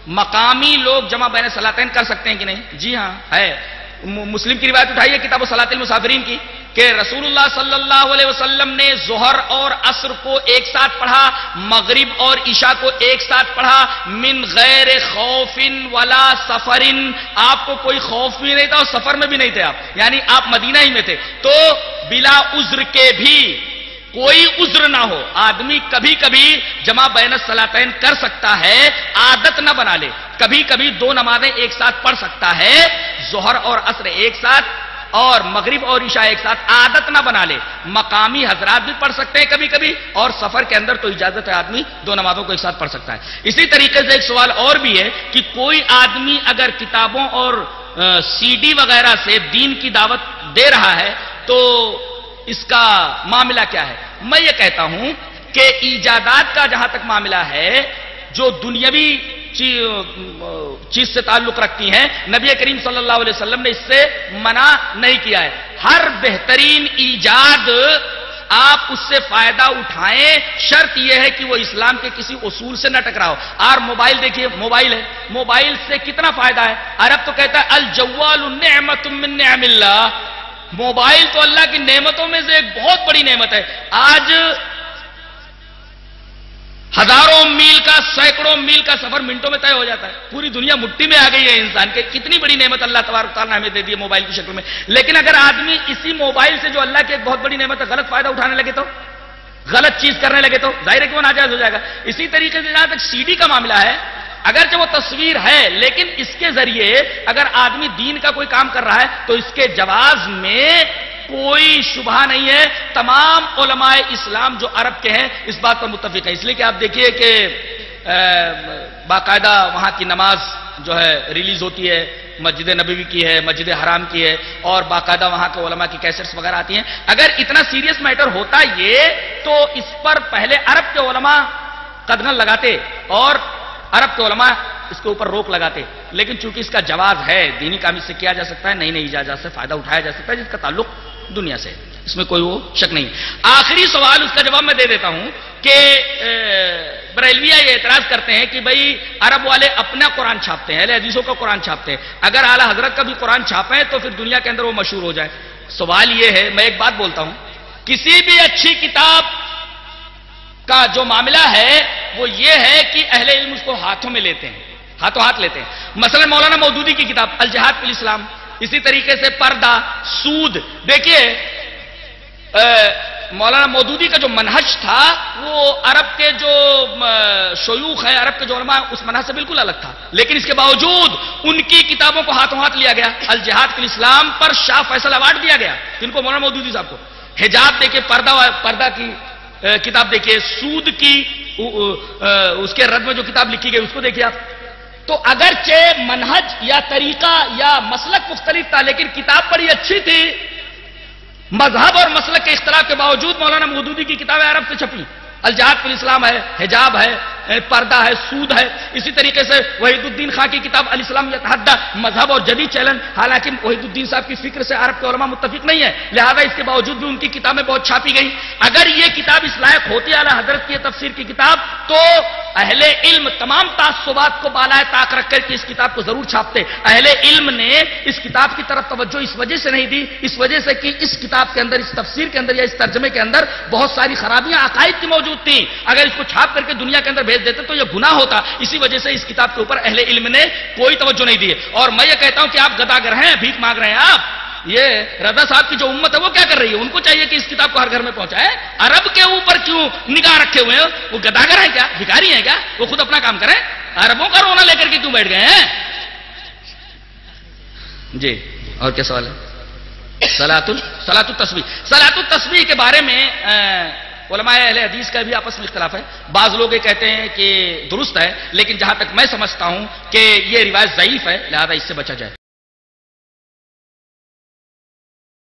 مقامی لوگ جمع بین صلاتین کر سکتے ہیں کہ نہیں؟ جی ہاں ہے. مسلم کی روایت اٹھائیے کتاب صلاۃ المسافرین کی کہ رسول اللہ صلی اللہ علیہ وسلم نے ظہر اور عصر کو ایک ساتھ پڑھا، مغرب اور عشاء کو ایک ساتھ پڑھا، من غیر خوف ولا سفر. آپ کو کوئی خوف بھی نہیں تھا اور سفر میں بھی نہیں تھے آپ، یعنی آپ مدینہ ہی میں تھے. تو بلا عذر کے بھی، کوئی عذر نہ ہو، آدمی کبھی کبھی جمع بین الصلاتین کر سکتا ہے، عادت نہ بنا لے. کبھی کبھی 2 نمازیں ایک ساتھ پڑھ سکتا ہے، ظہر اور عصر ایک ساتھ اور مغرب اور عشاء ایک ساتھ، عادت نہ بنا لے. مقامی حضرات بھی پڑھ سکتے ہیں کبھی کبھی، اور سفر کے اندر تو اجازت ہے، آدمی 2 نمازوں کو ایک ساتھ پڑھ سکتا ہے. اسی طریقے سے ایک سوال اور بھی ہے کہ کوئی آدمی اگر کتابوں اور CD وغیرہ سے دین کی دعوت دے رہا ہے تو اس کا معاملہ کیا ہے؟ میں یہ کہتا ہوں کہ ایجادات کا جہاں تک معاملہ ہے، جو دنیاوی چیز سے تعلق رکھتی ہیں، نبی کریم صلی اللہ علیہ وسلم نے اس سے منع نہیں کیا ہے. ہر بہترین ایجاد آپ اس سے فائدہ اٹھائیں، شرط یہ ہے کہ وہ اسلام کے کسی اصول سے نہ ٹکراؤ. اور موبائل دیکھیے، موبائل ہے، موبائل سے کتنا فائدہ ہے. عرب تو کہتا ہے الجوال نعمت من نعم اللہ، موبائل تو اللہ کی نعمتوں میں سے ایک بہت بڑی نعمت ہے. آج ہزاروں میل کا، سینکڑوں میل کا سفر منٹوں میں طے ہو جاتا ہے. پوری دنیا مٹھی میں آ گئی ہے انسان کے. کتنی بڑی نعمت اللہ تبارک تعالیٰ نے ہمیں دے دی ہے موبائل کی شکل میں. لیکن اگر آدمی اسی موبائل سے جو اللہ کی ایک بہت بڑی نعمت ہے غلط فائدہ اٹھانے لگے تو، غلط چیز کرنے لگے تو ظاہر ہے کہ وہ ناجائز ہو جائے گا. اسی طریقے سے جہاں تک CD کا معاملہ ہے، اگرچہ وہ تصویر ہے لیکن اس کے ذریعے اگر آدمی دین کا کوئی کام کر رہا ہے تو اس کے جواز میں کوئی شبہ نہیں ہے. تمام علماء اسلام جو عرب کے ہیں اس بات پر متفق ہیں. اس لیے کہ آپ دیکھیے کہ باقاعدہ وہاں کی نماز جو ہے ریلیز ہوتی ہے، مسجد نبوی کی ہے، مسجد حرام کی ہے، اور باقاعدہ وہاں کے علماء کی کیسٹس وغیرہ آتی ہیں. اگر اتنا سیریس میٹر ہوتا یہ تو اس پر پہلے عرب کے علماء قدغن لگاتے اور عرب کے علماء اس کے اوپر روک لگاتے. لیکن چونکہ اس کا جواز ہے، دینی کام اس سے کیا جا سکتا ہے، نئی نئی ایجادات سے فائدہ اٹھایا جا سکتا ہے جس کا تعلق دنیا سے، اس میں کوئی وہ شک نہیں. آخری سوال اس کا جواب میں دے دیتا ہوں کہ بریلویہ یہ اعتراض کرتے ہیں کہ بھئی عرب والے اپنا قرآن چھاپتے ہیں، اہل حدیثوں کا قرآن چھاپتے ہیں، اگر اعلی حضرت کا بھی قرآن چھاپیں تو پھر دنیا کے اندر وہ مشہور ہو جائے. سوال یہ ہے، میں ایک بات بولتا ہوں، کسی بھی اچھی کتاب کا جو معاملہ ہے وہ یہ ہے کہ اہل علم اس کو ہاتھوں میں لیتے ہیں، ہاتھوں ہاتھ لیتے ہیں. مثلا مولانا مودودی کی کتاب الجہاد فی الاسلام، اسی طریقے سے پردہ، سود. دیکھیے مولانا مودودی کا جو منہج تھا وہ عرب کے جو شیوخ ہیں، عرب کے جو علماء، اس منہج سے بالکل الگ تھا. لیکن اس کے باوجود ان کی کتابوں کو ہاتھوں ہاتھ لیا گیا. الجہاد فی الاسلام پر شاہ فیصل ایوارڈ دیا گیا. جن کو مولانا مودودی صاحب کو. حجاب دیکھیے، پردہ کی کتاب دیکھیے، سود کی اس کے رد میں جو کتاب لکھی گئی اس کو دیکھیے آپ. تو اگرچہ منہج یا طریقہ یا مسلک مختلف تھا لیکن کتاب بڑی اچھی تھی. مذہب اور مسلک کے اختلاف کے باوجود مولانا مودودی کی کتابیں عرب سے چھپی. الجہاد فی الاسلام ہے، حجاب ہے، پردہ ہے، سود ہے. اسی طریقے سے وحید الدین خان کی کتاب الاسلام یتحدی، مذہب اور جدید چیلنج. حالانکہ وحید الدین صاحب کی فکر سے عرب کے علماء متفق نہیں ہے، لہذا اس کے باوجود بھی ان کی کتابیں بہت چھاپی گئی. اگر یہ کتاب اس لائق ہوتی اعلی حضرت کی تفسیر کی کتاب تو اہل علم تمام تعصبات کو بالائے طاق رکھ کر کے اس کتاب کو ضرور چھاپتے. اہل علم نے اس کتاب کی طرف توجہ اس وجہ سے نہیں دی، اس وجہ سے کہ اس کتاب کے اندر، اس تفسیر کے اندر یا اس ترجمے کے اندر بہت ساری خرابیاں عقائد کی موجود تھیں. اگر اس کو چھاپ کر کے دنیا کے اندر بھیج دیتے تو یہ گناہ ہوتا. اسی وجہ سے اس کتاب کے اوپر اہل علم نے کوئی توجہ نہیں دی. اور میں یہ کہتا ہوں کہ آپ گداگر ہیں، بھیک مانگ رہے ہیں. آپ یہ رضا صاحب کی جو امت ہے وہ کیا کر رہی ہے؟ ان کو چاہیے کہ اس کتاب کو ہر گھر میں پہنچائے. عرب کے اوپر کیوں نگاہ رکھے ہوئے ہیں؟ وہ گداگر ہیں کیا؟ بھکاری ہیں کیا؟ وہ خود اپنا کام کریں. عربوں کا رونا لے کر کے کیوں بیٹھ گئے ہیں؟ جی اور کیا سوال ہے؟ صلاۃ التسبیح کے بارے میں علماء اہل حدیث کا بھی آپس میں اختلاف ہے. بعض لوگ یہ کہتے ہیں کہ درست ہے، لیکن جہاں تک میں سمجھتا ہوں کہ یہ روایت ضعیف ہے، لہذا اس سے بچا جائے.